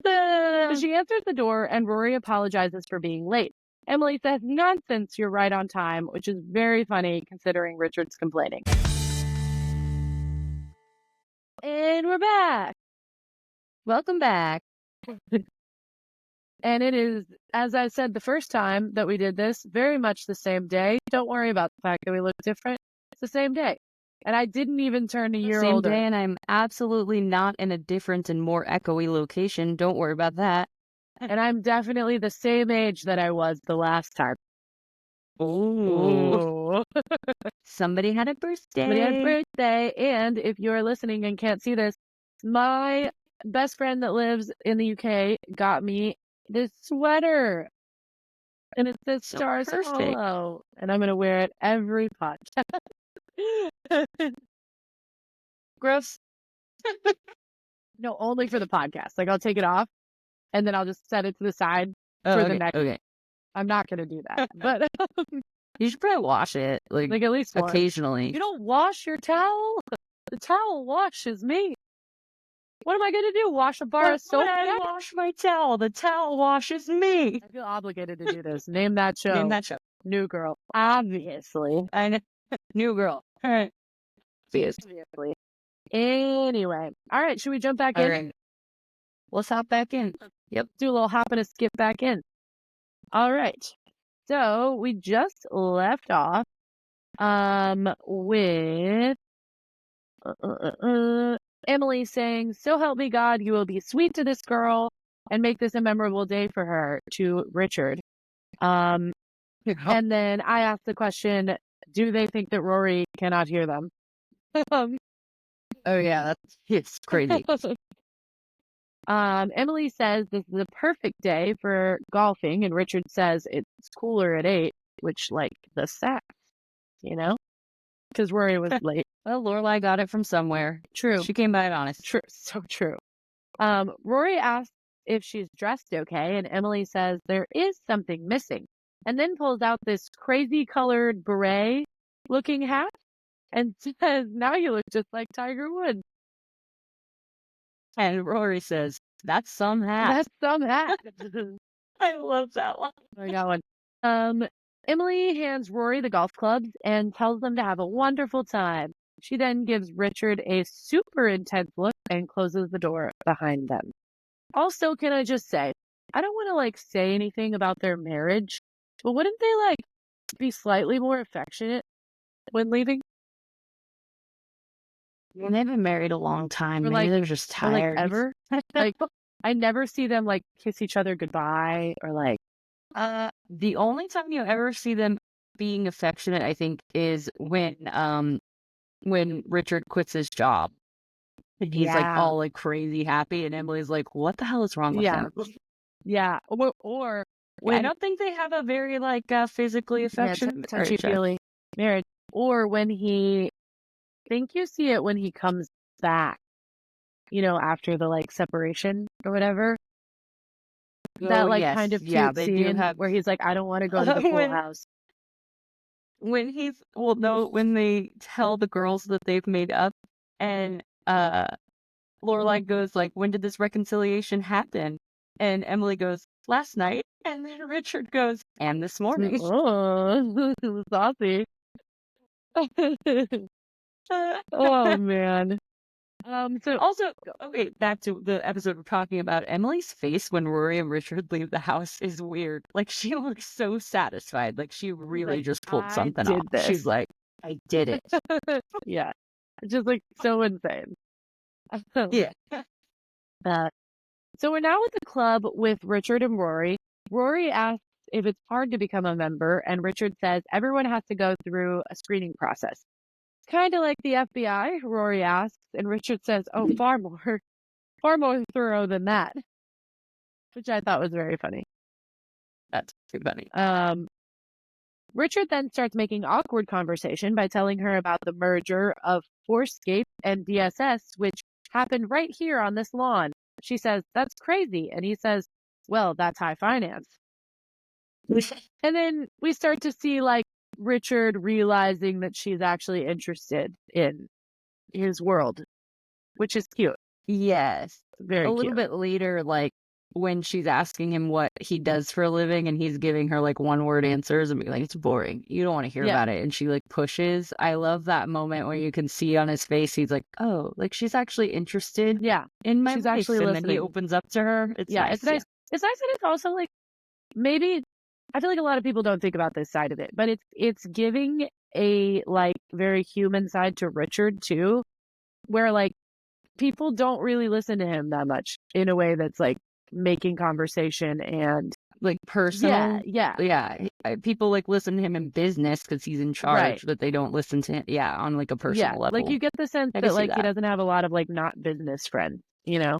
So she answers the door and Rory apologizes for being late. Emily says, nonsense, you're right on time, which is very funny considering Richard's complaining. And we're back. Welcome back. And it is, as I said the first time that we did this, very much the same day. Don't worry about the fact that we look different. It's the same day. And I didn't even turn a year Same older. day, and I'm absolutely not in a different and more echoey location. Don't worry about that. And I'm definitely the same age that I was the last time. Ooh. Somebody had a birthday. Somebody had a birthday. And if you're listening and can't see this, my best friend that lives in the UK got me this sweater. And it says Stars Hollow. And I'm going to wear it every podcast. Gross. No, only for the podcast. Like, I'll take it off and then I'll just set it to the side for the next. Okay. I'm not going to do that. But you should probably wash it. Like at least once. Occasionally. You don't wash your towel? The towel washes me. What am I going to do? Wash a bar of soap? When I wash my towel, the towel washes me. I feel obligated to do this. Name that show. Name that show. New Girl. Obviously. I know. New Girl. All right. Obviously. Anyway. All right. Should we jump back in? All right. Let's hop back in. Yep. Do a little hop and a skip back in. All right. So we just left off with Emily saying, so help me God, you will be sweet to this girl and make this a memorable day for her, to Richard. And then I asked the question, do they think that Rory cannot hear them? Oh yeah, it's crazy. Emily says this is a perfect day for golfing, and Richard says it's cooler at 8, which, like, the sass, you know? Because Rory was late. Well, Lorelai got it from somewhere. True. She came by it honest. True. So true. Rory asks if she's dressed okay, and Emily says there is something missing, and then pulls out this crazy colored beret-looking hat and says, now you look just like Tiger Woods. And Rory says, that's some hat. That's some hat. I love that one. I got one. Emily hands Rory the golf clubs and tells them to have a wonderful time. She then gives Richard a super intense look and closes the door behind them. Also, can I just say, I don't want to, like, say anything about their marriage, but wouldn't they, like, be slightly more affectionate when leaving? Well, they've been married a long time. Or, Maybe like, they're just or, like, tired. ever? Like, I never see them, like, kiss each other goodbye or, like... The only time you ever see them being affectionate, I think, is when Richard quits his job. And he's like all like crazy happy, and Emily's like, "What the hell is wrong with him?" Yeah. Or when I don't think they have a very like physically affectionate touchy-feely marriage. Or when I think you see it when he comes back, you know, after the like separation or whatever. That like kind of cute scene where he's like, I don't want to go to the pool house. When they tell the girls that they've made up, and Lorelai goes like, when did this reconciliation happen? And Emily goes, last night. And then Richard goes, and this morning. Oh, saucy. Oh man. So also, okay, back to the episode we're talking about. Emily's face when Rory and Richard leave the house is weird. Like, she looks so satisfied. Like, she really just pulled something off. She's like, I did it. Yeah. It's just like so insane. Yeah. So we're now at the club with Richard and Rory. Rory asks if it's hard to become a member, and Richard says everyone has to go through a screening process. Kind of like the FBI, Rory asks, and Richard says, oh, far more thorough than that, which I thought was very funny. That's too funny. Richard then starts making awkward conversation by telling her about the merger of Forescape and DSS, which happened right here on this lawn. She says, that's crazy. And he says, well, that's high finance. And then we start to see like Richard realizing that she's actually interested in his world, which is cute. Yes. Very a cute. little bit later, like when she's asking him what he does for a living and he's giving her like one word answers and being like, it's boring. You don't want to hear about it. And she like pushes. I love that moment where you can see on his face, he's like, oh, like she's actually interested in my she's life. actually and listening. Then he opens up to her. It's nice. It's nice. It's nice, and it's also like maybe I feel like a lot of people don't think about this side of it, but it's giving a like very human side to Richard too, where like people don't really listen to him that much in a way that's like making conversation and like personal. Yeah. People like listen to him in business because he's in charge, but they don't listen to him. Yeah, on like a personal level. Like you get the sense that like he doesn't have a lot of like not business friends, you know?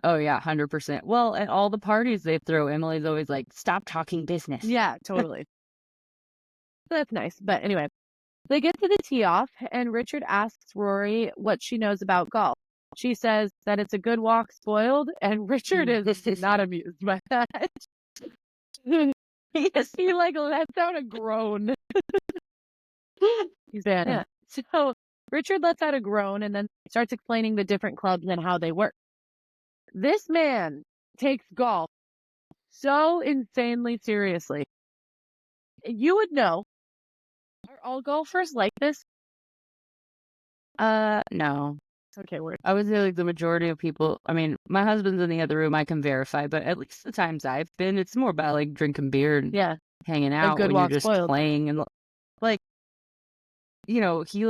Oh yeah, 100%. Well, at all the parties they throw, Emily's always like, stop talking business. Yeah, totally. That's nice. But anyway, they get to the tee off, and Richard asks Rory what she knows about golf. She says that it's a good walk spoiled, and Richard is not amused by that. He like lets out a groan. He's bad. Yeah. So Richard lets out a groan and then starts explaining the different clubs and how they work. This man takes golf so insanely seriously. You would know. Are all golfers like this? No. Okay, word. I would say like the majority of people, I mean, my husband's in the other room, I can verify, but at least the times I've been, it's more about like drinking beer and hanging out when you're just playing and like, you know, he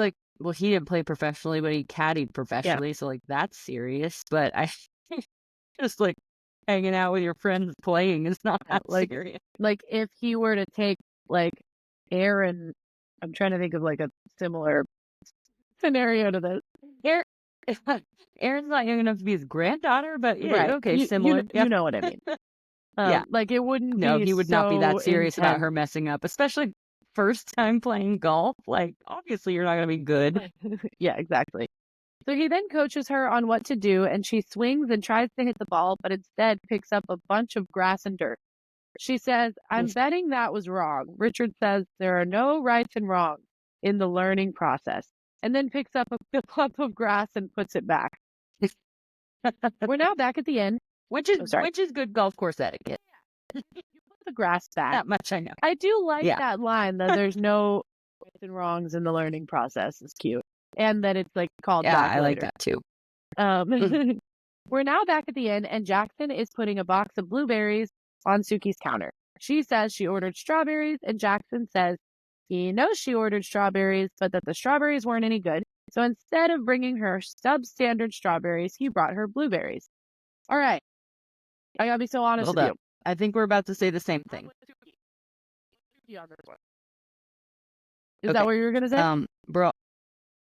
didn't play professionally, but he caddied professionally, so like that's serious, but I just like hanging out with your friends playing is not that serious. Like if he were to take like Aaron, I'm trying to think of like a similar scenario to this. Aaron's not young enough to be his granddaughter, but similar. You know what I mean. Like it wouldn't No, be he would not be that serious intense about her messing up, especially first time playing golf. Like, obviously you're not going to be good. Yeah, exactly. So he then coaches her on what to do, and she swings and tries to hit the ball, but instead picks up a bunch of grass and dirt. She says, I'm betting that was wrong. Richard says there are no rights and wrongs in the learning process, and then picks up a clump of grass and puts it back. We're now back at the end. Which is good golf course etiquette. You put the grass back. That much I know. I do like that line, that there's no rights and wrongs in the learning process. It's cute. And that it's like called back I like later. that too. We're now back at the end, and Jackson is putting a box of blueberries on Suki's counter. She says she ordered strawberries, and Jackson says he knows she ordered strawberries, but that the strawberries weren't any good. So instead of bringing her substandard strawberries, he brought her blueberries. All right. I gotta be so honest with you. I think we're about to say the same thing. Is that what you were gonna say? Bro,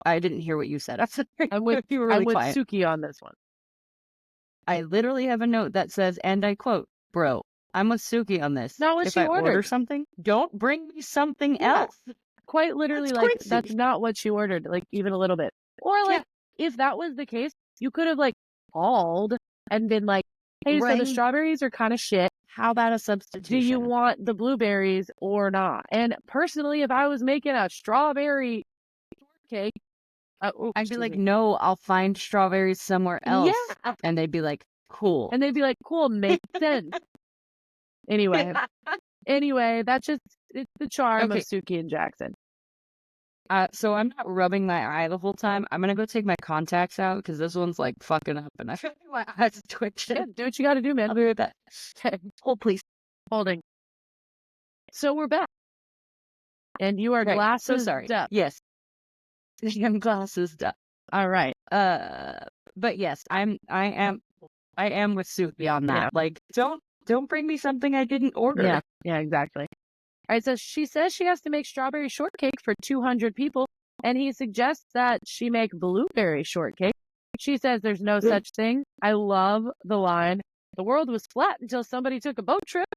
I didn't hear what you said. I'm with Suki on this one. I literally have a note that says, and I quote, bro, I'm with Suki on this. Not what if she I ordered. Order something, don't bring me something else. Quite literally, that's like, crazy. That's not what she ordered, like, even a little bit. Or, like, if that was the case, you could have, like, called and been like, hey, so the strawberries are kind of shit. How about a substitution? Do you want the blueberries or not? And personally, if I was making a strawberry cake, I'd be like, no, I'll find strawberries somewhere else. Yeah. And they'd be like, cool. Makes sense. Anyway, that's just, it's the charm of Suki and Jackson. So I'm not rubbing my eye the whole time. I'm going to go take my contacts out because this one's like fucking up and I feel like my eyes twitching. Yeah, do what you got to do, man. I'll be right back. Okay. Hold, please. Holding. So we're back. And you are glasses up. Yes. I'm glasses up. All right. But yes, I am with Suki on that. Yeah. Like, don't Don't bring me something I didn't order. Yeah, exactly. All right, so she says she has to make strawberry shortcake for 200 people, and he suggests that she make blueberry shortcake. She says there's no such thing. I love the line, the world was flat until somebody took a boat trip.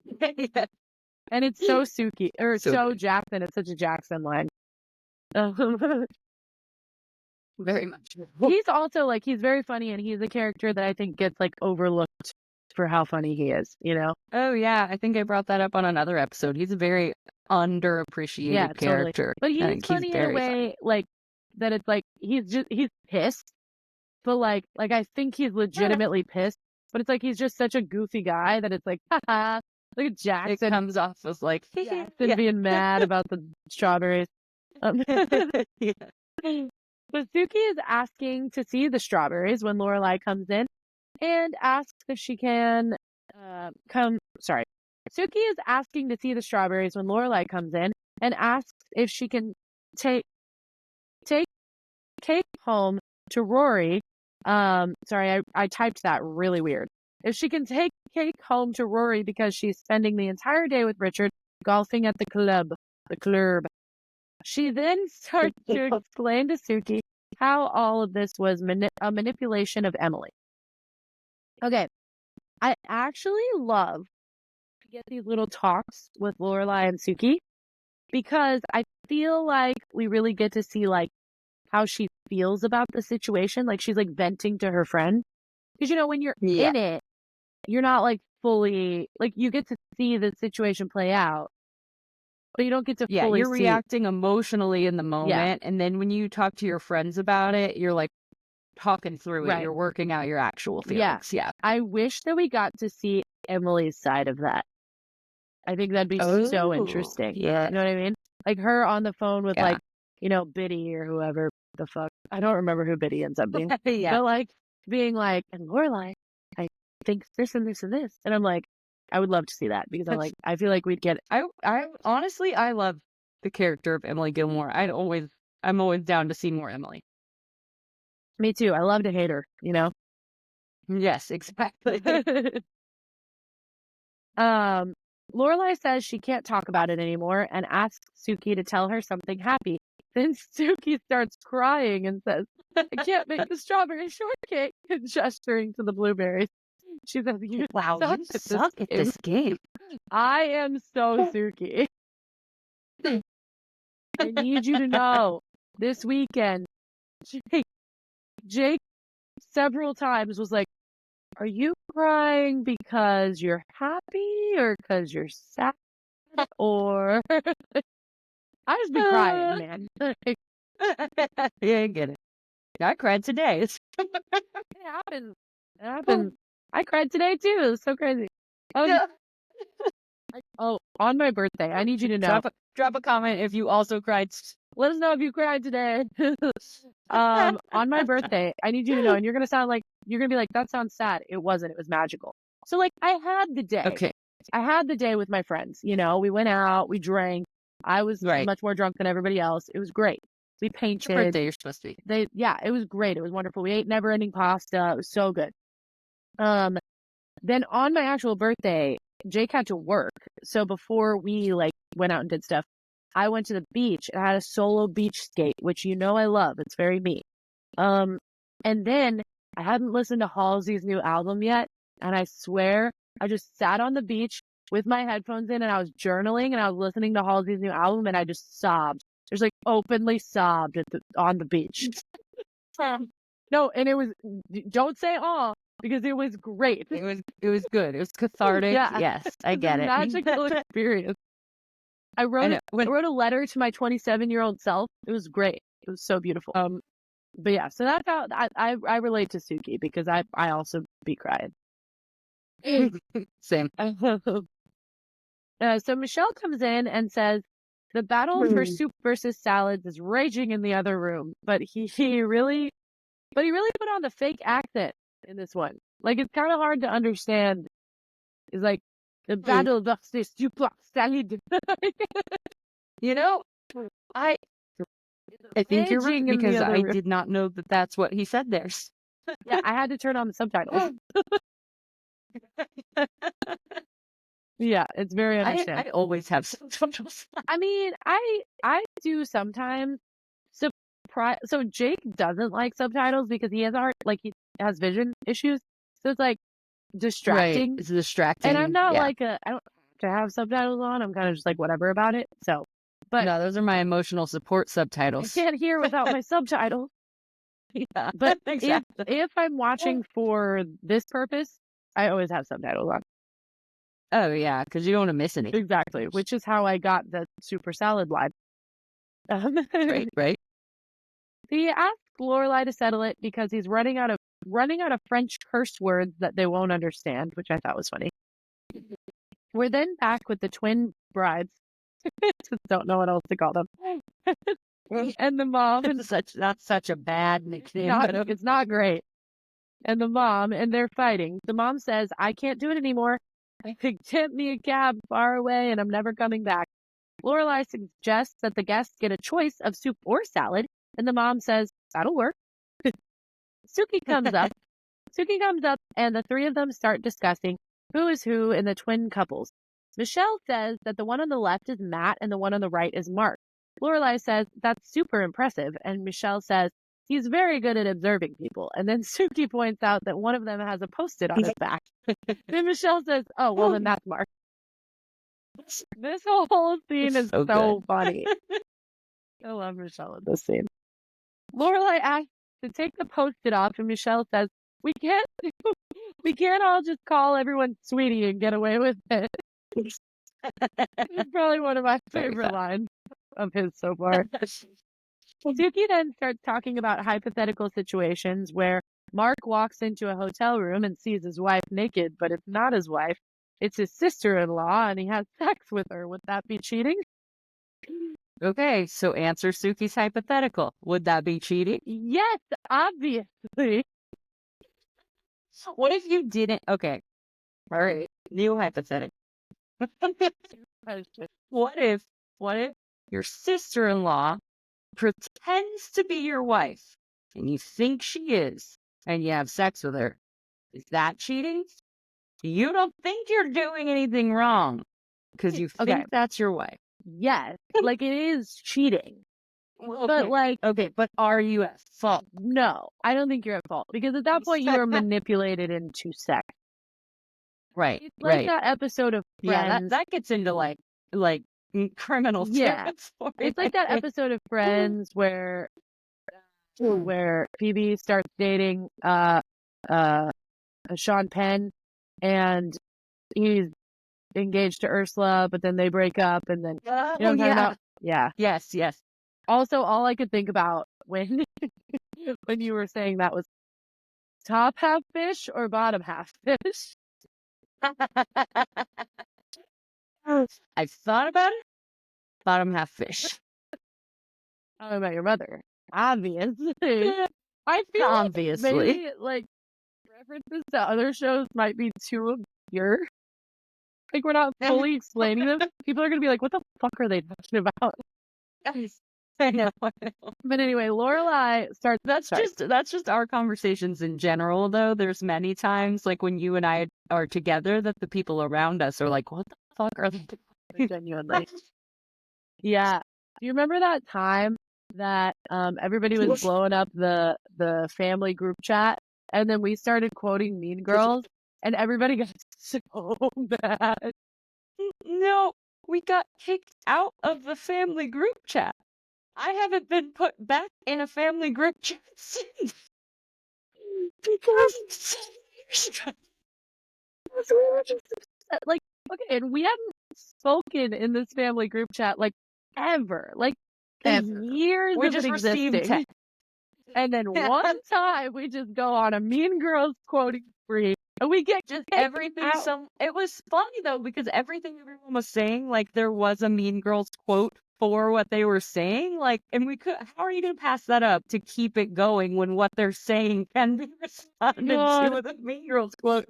Yeah. And it's so Suki, or So so good. Jackson. It's such a Jackson line. Very much. He's also like, he's very funny, and he's a character that I think gets like overlooked for how funny he is, you know? Oh, yeah. I think I brought that up on another episode. He's a very underappreciated Yeah, totally. character. But I he's think funny he's in a very way, funny. like, that it's like, he's pissed, but like I think he's legitimately pissed, but it's like, he's just such a goofy guy that it's like, haha, look at It Jackson. comes off as like, Jackson being mad about the strawberries. Yeah. But Suki is asking to see the strawberries when Lorelai comes in and asks if she can Suki is asking to see the strawberries when Lorelai comes in and asks if she can take cake home to Rory. Sorry, I typed that really weird. If she can take cake home to Rory because she's spending the entire day with Richard golfing at the club. She then starts to explain to Suki how all of this was a manipulation of Emily. Okay, I actually love to get these little talks with Lorelai and Suki because I feel like we really get to see like how she feels about the situation. Like she's like venting to her friend. Because, you know, when you're Yeah. in it, you're not like fully, like you get to see the situation play out, but you don't get to Yeah, fully you're see. reacting emotionally in the moment. And then when you talk to your friends about it, you're like talking through it. Right. You're working out your actual Yeah. feelings. Yeah. I wish that we got to see Emily's side of that. I think that'd be so interesting. Yeah. You know what I mean? Like her on the phone with Yeah. like, you know, Biddy or whoever the fuck. I don't remember who Biddy ends up being. Yeah. But like being like, and Lorelai, I think this and this and this. And I'm like, I would love to see that because I'm like, I feel like we'd get I honestly, I love the character of Emily Gilmore. I'm always down to see more Emily. Me too. I love to hate her, you know? Yes, exactly. Lorelai says she can't talk about it anymore and asks Suki to tell her something happy. Then Suki starts crying and says, I can't make the strawberry shortcake, gesturing to the blueberries. She says, you suck at this game. I am so Suki. I need you to know, this weekend, Jake several times was like, are you crying because you're happy or because you're sad? Or I just be crying, man. Yeah, I get it. I cried today. It happens. It happens. I cried today too. It was so crazy. Oh, on my birthday, I need you to know. Drop a comment if you also cried. Let us know if you cried today. On my birthday, I need you to know, and you're gonna be like, that sounds sad. It wasn't. It was magical. So like, I had the day. Okay. I had the day with my friends. You know, we went out, we drank. I was much more drunk than everybody else. It was great. We painted. Your birthday, you're supposed to be. It was great. It was wonderful. We ate never-ending pasta. It was so good. Then on my actual birthday, Jake had to work. So before we like went out and did stuff, I went to the beach and I had a solo beach skate, which you know I love. It's very me. And then I hadn't listened to Halsey's new album yet, and I swear I just sat on the beach with my headphones in and I was journaling and I was listening to Halsey's new album and I just sobbed. Just like openly sobbed on the beach. No, and it was, don't say all, because it was great. It was good. It was cathartic. Yeah. Yes, I get it. Magical experience. I wrote a letter to my 27-year-old self. It was great. It was so beautiful. But yeah, so that's how I relate to Suki because I also be crying. Same. So Michelle comes in and says the battle for soup versus salads is raging in the other room, but he really put on the fake accent in this one. Like it's kind of hard to understand. It's like the battle versus soup salad. You know, I think you're right because I did not know that that's what he said there. Yeah, I had to turn on the subtitles. Yeah, it's very understandable. I always have subtitles. I mean, I do sometimes. So Jake doesn't like subtitles because he has vision issues. So it's like Right. distracting. It's distracting. And I'm not Yeah. like I don't have to have subtitles on. I'm kind of just like whatever about it. So, but No, those are my emotional support I subtitles. can't hear without my subtitles. Yeah, But exactly. if I'm watching for this purpose, I always have subtitles on. Oh yeah, because you don't want to miss anything. Exactly, which is how I got the super salad line. Right. He asked Lorelai to settle it because he's running out of French curse words that they won't understand, which I thought was funny. We're then back with the twin brides. Just don't know what else to call them. And the mom and That's such a bad nickname. it's not great. And the mom, and they're fighting. The mom says, "I can't do it anymore. I think tip me a cab far away and I'm never coming back." Lorelai suggests that the guests get a choice of soup or salad, and the mom says, "That'll work." Suki comes up. And the three of them start discussing who is who in the twin couples. Michelle says that the one on the left is Matt and the one on the right is Mark. Lorelai says that's super impressive, and Michelle says he's very good at observing people. And then Suki points out that one of them has a Post-it on his back. Then Michelle says, "Oh, well, then that's Mark." This whole scene is so funny. I love Michelle in this scene. Lorelai asks to take the Post-it off, and Michelle says, we can't all just call everyone sweetie and get away with it." It's probably one of my favorite lines of his so far. Suki then starts talking about hypothetical situations where Mark walks into a hotel room and sees his wife naked, but it's not his wife. It's his sister-in-law, and he has sex with her. Would that be cheating? Okay, so answer Suki's hypothetical. Would that be cheating? Yes, obviously. What if you didn't? Okay. All right. New hypothetical. What if your sister-in-law pretends to be your wife and you think she is and you have sex with her? Is that cheating? You don't think you're doing anything wrong because you think that's your wife. Yes, like it is cheating. Okay. But but are you at fault? No, I don't think you're at fault because at that point you are manipulated into sex. Right. It's like that episode of Friends. Yeah, that gets into like criminal territory. It's like that episode of Friends where Phoebe starts dating Sean Penn, and he's engaged to Ursula, but then they break up, and then you know what I'm talking about? Yeah. Yes. Also, all I could think about when when you were saying that was top half fish or bottom half fish. I've thought about it. Bottom half fish. How about your mother? Obviously. I feel obviously maybe like references to other shows might be too obscure. Like we're not fully explaining them. People are gonna be like, "What the fuck are they talking about?" I know. But anyway, Lorelai starts. That's just our conversations in general, though. There's many times, like when you and I are together, that the people around us are like, "What the fuck are they doing?" Genuinely. Yeah. Do you remember that time that everybody was blowing up the family group chat, and then we started quoting Mean Girls, and everybody got so mad? No, we got kicked out of the family group chat. I haven't been put back in a family group chat since. Because we were just like, okay, and we haven't spoken in this family group chat like ever, like years we of just it existing. And then one time we just go on a Mean Girls quoting spree, and we get just everything. It was funny though because everything everyone was saying, like there was a Mean Girls quote for what they were saying, like, and we could. How are you going to pass that up to keep it going when what they're saying can be responded to with a Mean Girls quote?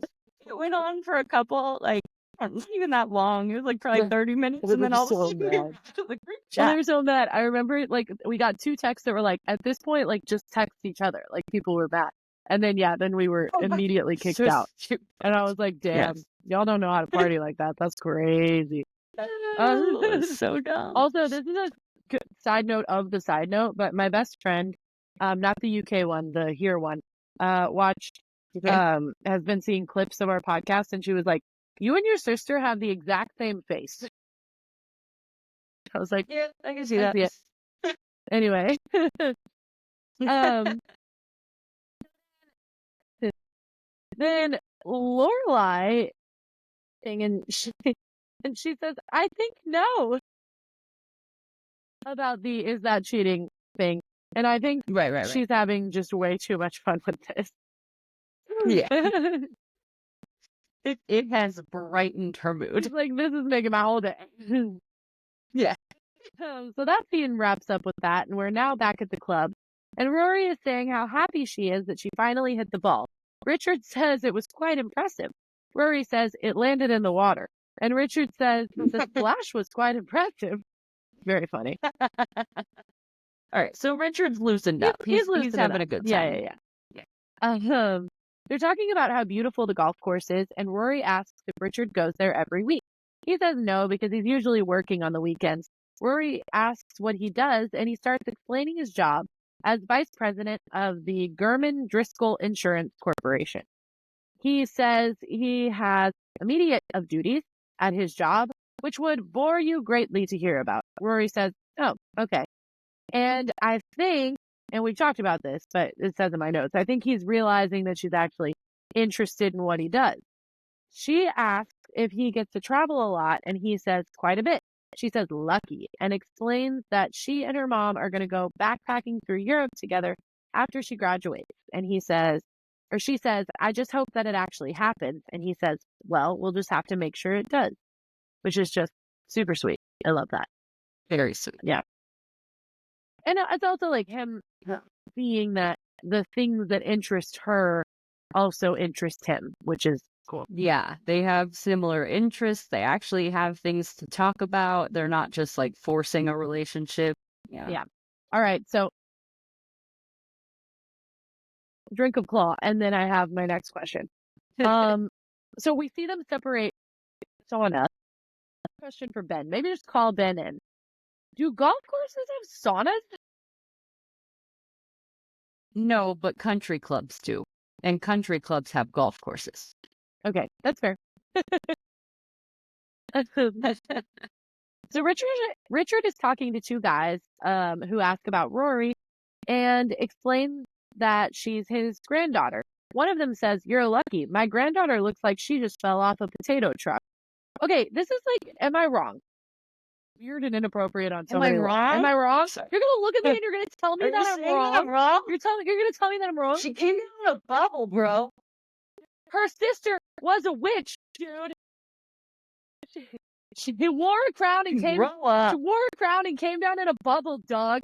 It went on for a couple, like, not even that long. It was like probably 30 minutes, and then all of a sudden we got to the group chat. Well, they were so mad. I remember, like, we got 2 texts that were like, at this point, like, just text each other. Like, people were mad. And then, then we were immediately kicked so out. stupid. And I was like, damn, y'all don't know how to party like that. That's crazy. So dumb. Also, this is a side note of the side note, but my best friend, not the UK one, the here one, watched, has been seeing clips of our podcast, and she was like, you and your sister have the exact same face. I was like, Yeah, I can see that. Anyway. Then Lorelai and she says, I think no about the is that cheating thing. And I think she's having just way too much fun with this. Yeah. It has brightened her mood. It's like, this is making my whole day. Yeah. So that scene wraps up with that, and we're now back at the club. And Rory is saying how happy she is that she finally hit the ball. Richard says it was quite impressive. Rory says it landed in the water. And Richard says the splash was quite impressive. Very funny. All right, so Richard's loosened up. He's having a good time. Yeah. They're talking about how beautiful the golf course is, and Rory asks if Richard goes there every week. He says no, because he's usually working on the weekends. Rory asks what he does, and he starts explaining his job as vice president of the Gurman Driscoll Insurance Corporation. He says he has immediate of duties at his job, which would bore you greatly to hear about. Rory says, oh, okay. And I think, and we've talked about this, but it says in my notes, I think he's realizing that she's actually interested in what he does. She asks if he gets to travel a lot, and he says quite a bit. She says lucky, and explains that she and her mom are going to go backpacking through Europe together after she graduates. And she says, I just hope that it actually happens. And he says, well, we'll just have to make sure it does, which is just super sweet. I love that. Very sweet. Yeah. And it's also like him seeing that the things that interest her also interest him, which is cool. Yeah, they have similar interests. They actually have things to talk about. They're not just like forcing a relationship. Yeah. All right. So drink of claw. And then I have my next question. So we see them separate sauna. Question for Ben. Maybe just call Ben in. Do golf courses have saunas? No, but country clubs do. And country clubs have golf courses. Okay, that's fair. So Richard is talking to two guys who ask about Rory and explain that she's his granddaughter. One of them says, you're lucky. My granddaughter looks like she just fell off a potato truck. Okay, this is like, am I wrong? Weird and inappropriate on so many levels. Am I wrong? Sorry. You're gonna look at me and you're gonna tell me that I'm wrong. You're gonna tell me that I'm wrong. She came out of a bubble, bro. Her sister was a witch, dude. She wore a crown and came. Grow up. She wore a crown and came down in a bubble, dog.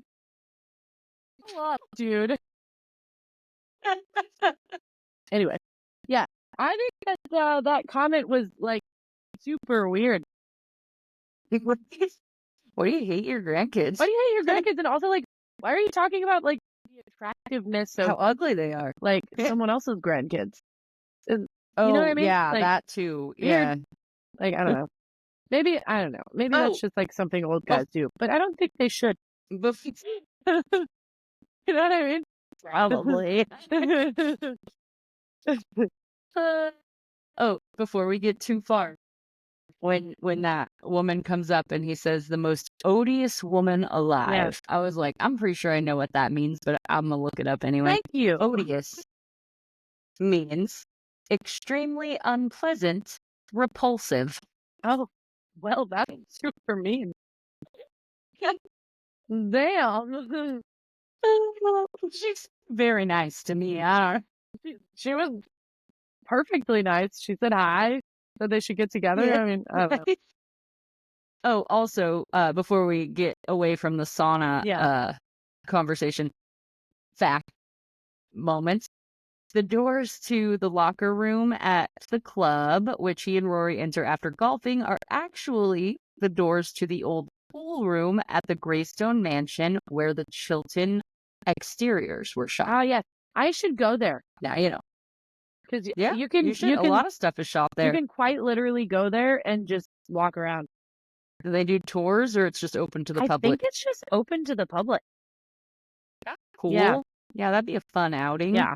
Grow up, dude. Anyway, yeah, I think that that comment was like super weird. Why do you hate your grandkids? Why do you hate your grandkids? And also, like, why are you talking about like the attractiveness of how ugly they are? like someone else's grandkids? Oh, you know what I mean? Yeah, like, that too. Weird. Yeah. Like, I don't know. Maybe, I don't know. Maybe that's just like something old guys do. But I don't think they should. You know what I mean? Probably. Before we get too far, when that woman comes up and he says the most odious woman alive, I was like, I'm pretty sure I know what that means, but I'm gonna look it up anyway. Thank you. Odious means extremely unpleasant, repulsive. Oh, well, that's super mean. Damn. She's very nice to me. She was perfectly nice. She said hi, said they should get together. Yeah. I mean, I don't know. Oh, also, before we get away from the sauna conversation, fact moments. The doors to the locker room at the club, which he and Rory enter after golfing, are actually the doors to the old pool room at the Greystone Mansion where the Chilton exteriors were shot. Ah, yes. I should go there Now, you know. because Yeah, you can should. A lot of stuff is shopped you there. can quite literally go there and just walk around. Do they do tours or it's just open to the I public? think it's just open to the public. Cool. Yeah. Yeah, that'd be a fun outing. Yeah.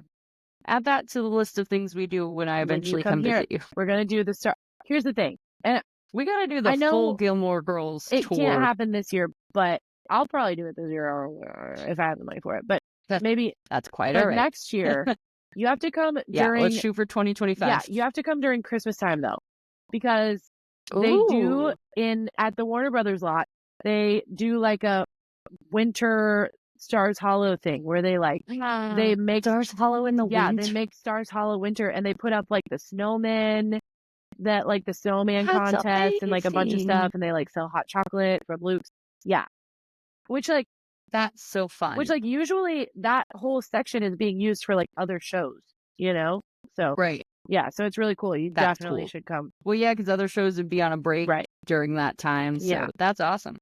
Add that to the list of things we do when I eventually come here, visit you. we're gonna do the star. Here's the thing, and We gotta do I the know full Gilmore Girls it tour. can't happen this year, but I'll probably do it this year if I have the money for it. But maybe That's quite all right. next year. You have to come Yeah, during. let's shoot for 2025. Yeah, you have to come during Christmas time though, because they do at the Warner Brothers lot. They do like a winter Stars Hollow thing where they they make Stars Hollow in the winter. Yeah, they make Stars Hollow winter, and they put up like the snowmen, like the snowman contest and like a bunch of stuff, and they like sell hot chocolate from Luke's. Yeah, which like that's so fun. Which like usually that whole section is being used for like other shows, you know. So right. Yeah, so it's really cool. You definitely should come. Well, yeah, because other shows would be on a break during that time. So yeah, that's awesome.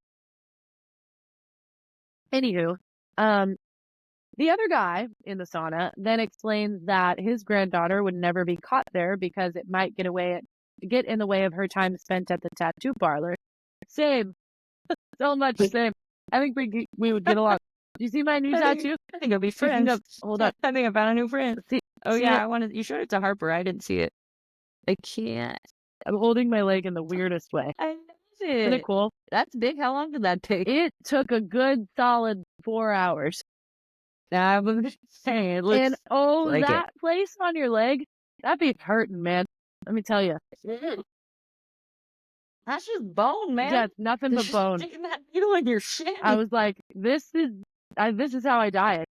Anywho, the other guy in the sauna then explains that his granddaughter would never be caught there because it might get in the way of her time spent at the tattoo parlor. Same. So much same. I think we would get along. Do you see my new tattoo? I think it'll be friends. Hold up. I think I found a new friend. See yeah, you showed it to Harper. I didn't see it. I can't. I'm holding my leg in the weirdest way. I know it. Isn't it cool? That's big. How long did that take? It took a good solid 4 hours. I was saying, it looks and like that place on your leg, that'd be hurting, man. Let me tell you. That's just bone, man. That's nothing but bone. Sticking that needle in your shit. I was like, this is how I died.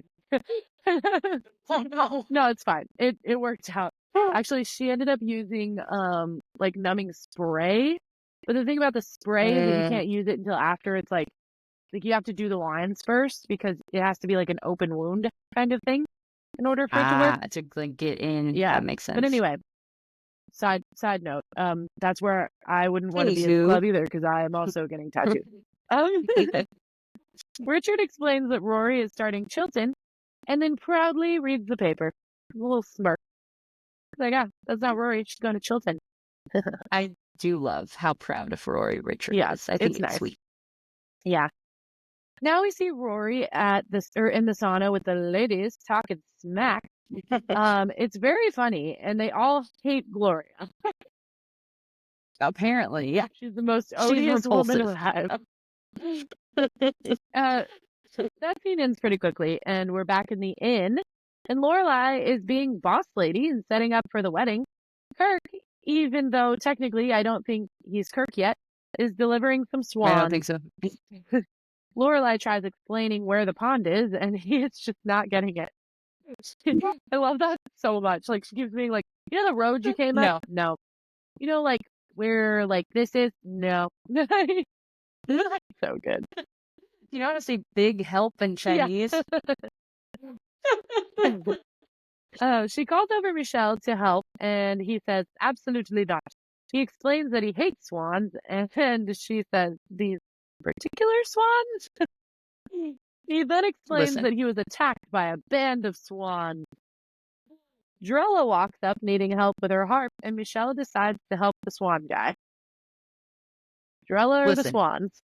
Oh no. No, it's fine. It worked out. Actually, she ended up using like numbing spray. But the thing about the spray is that you can't use it until after it's like you have to do the lines first because it has to be like an open wound kind of thing in order for it to work. To like get in. Yeah, that makes sense. But anyway, side note, that's where I wouldn't want to be in the club either because I am also getting tattooed. Richard explains that Rory is starting Chilton and then proudly reads the paper. A little smirk. Like, that's not Rory. She's going to Chilton. I do love how proud of Rory Richard is. I think it's nice. Sweet. Yeah. Now we see Rory in the sauna with the ladies talking smack. It's very funny, and they all hate Gloria. Apparently, yeah. She's the most odious woman alive. That scene ends pretty quickly, and we're back in the inn, and Lorelai is being boss lady and setting up for the wedding. Kirk, even though technically I don't think he's Kirk yet, is delivering some swans. I don't think so. Lorelai tries explaining where the pond is, and he is just not getting it. I love that so much. Like, she keeps being like, you know the road you came up? No. You know, like, where, like, this is? No. So good. You know how to say big help in Chinese? She calls over Michelle to help, and he says, absolutely not. He explains that he hates swans, and she says, these particular swans? He then explains that he was attacked by a band of swans. Drella walks up needing help with her harp, and Michelle decides to help the swan guy. Drella or the swans?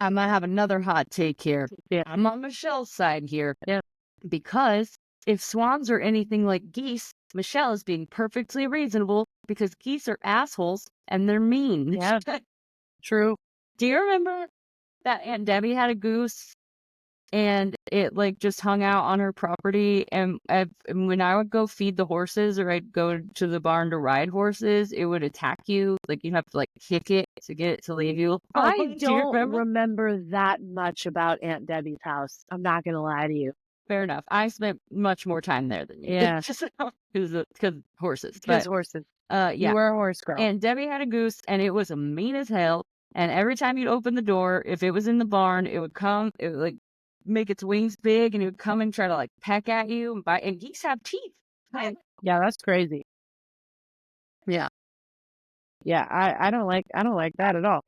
I'm going to have another hot take here. Yeah. I'm on Michelle's side here. Yeah. Because if swans are anything like geese, Michelle is being perfectly reasonable because geese are assholes and they're mean. Yeah. True. Do you remember that Aunt Debbie had a goose and it like just hung out on her property? And when I would go feed the horses or I'd go to the barn to ride horses, it would attack you. Like you'd have to like kick it to get it to leave you. I don't remember that much about Aunt Debbie's house. I'm not going to lie to you. Fair enough. I spent much more time there than you. Yeah. Because horses. Because horses. Yeah. You were a horse girl. And Debbie had a goose and it was mean as hell. And every time you'd open the door, if it was in the barn, it would like make its wings big and it would come and try to like peck at you and bite. And geese have teeth. Yeah, that's crazy. Yeah. Yeah, I don't like that at all.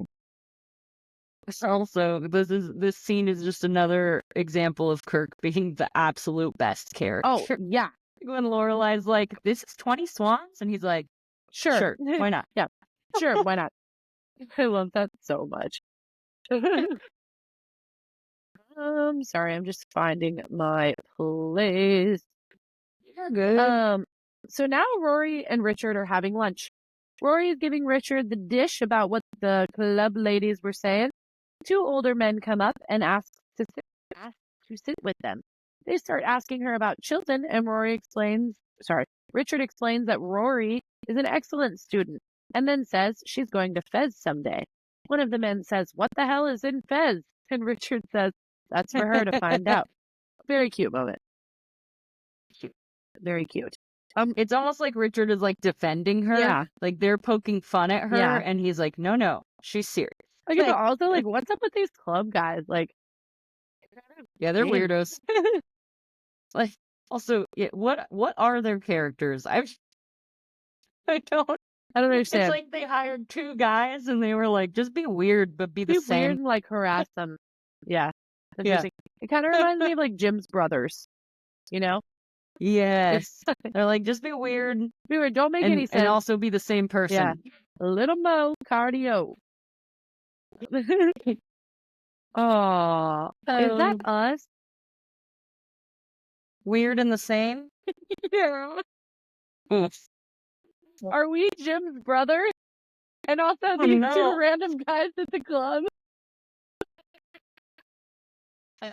Also, this scene is just another example of Kirk being the absolute best character. Oh, yeah. When Lorelai's like, "This is 20 swans," and he's like, Sure. why not?" Yeah. Sure, why not? I love that so much. Sorry, I'm just finding my place. You're good. So now Rory and Richard are having lunch. Rory is giving Richard the dish about what the club ladies were saying. Two older men come up and ask to sit with them. They start asking her about Chilton, and Richard explains that Rory is an excellent student, and then says she's going to Fez someday. One of the men says, "What the hell is in Fez?" And Richard says, "That's for her to find out." Very cute moment. Very cute. It's almost like Richard is like defending her. Yeah. Like they're poking fun at her, Yeah. and he's like, "No, she's serious." Okay, but also, like, what's up with these club guys? Like, Yeah, they're Man. weirdos. Like, also, yeah, what are their characters? I don't understand. It's like they hired two guys, and they were like, "Just be weird, but be the Be same." weird and like harass them. Yeah. Yeah. Interesting. It kind of reminds me of like Jim's brothers. You know? Yes. They're like, "Just be weird, Be weird. Don't make any sense. and also be the same person." Yeah. Little Mo cardio. Oh, is that us? Weird and the same? Yeah. Oof. Are we Jim's brothers? And also these no. two random guys at the club? I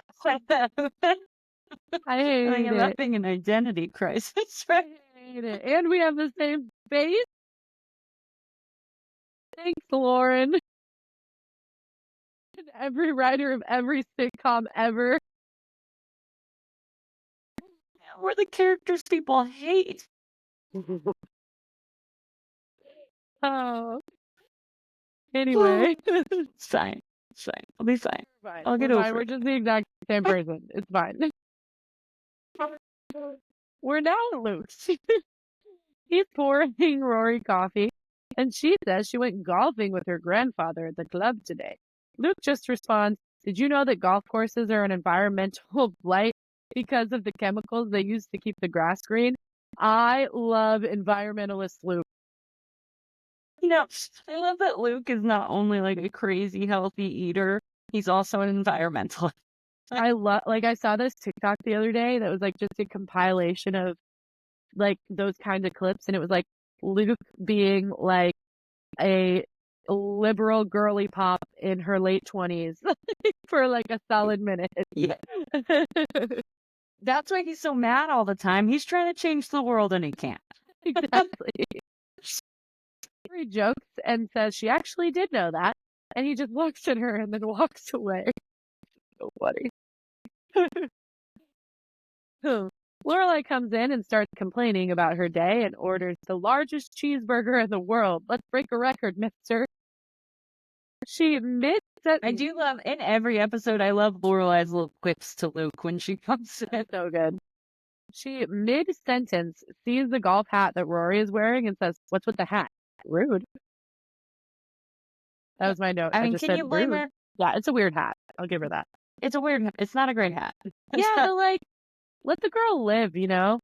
hate I'm it. having an identity crisis, right? I hate it. And we have the same face. Thanks, Lauren. And every writer of every sitcom ever. We're the characters people hate. Oh. Anyway. It's fine. It's fine. I'll be fine. Fine. I'll get We're over fine. it. We're just the exact same person. It's fine. We're now at Luke's. He's pouring Rory coffee, and she says she went golfing with her grandfather at the club today. Luke just responds, "Did you know that golf courses are an environmental blight because of the chemicals they use to keep the grass green?" I love environmentalist Luke. I love that Luke is not only like a crazy healthy eater, he's also an environmentalist. I saw this TikTok the other day that was like just a compilation of like those kinds of clips, and it was like Luke being like a liberal girly pop in her late 20s for like a solid minute. Yeah. That's why he's so mad all the time. He's trying to change the world and he can't. Exactly. Rory jokes and says she actually did know that, and he just looks at her and then walks away. So funny. Lorelai comes in and starts complaining about her day and orders the largest cheeseburger in the world. "Let's break a record, mister." She admits that... I do love, in every episode, I love Lorelai's little quips to Luke when she comes in. So good. She, mid-sentence, sees the golf hat that Rory is wearing and says, "What's with the hat?" Rude. That was my note. I mean, just can said you blame rude. her? Yeah, it's a weird hat. I'll give her that. It's a weird hat. It's not a great hat. Yeah, but like, let the girl live, you know?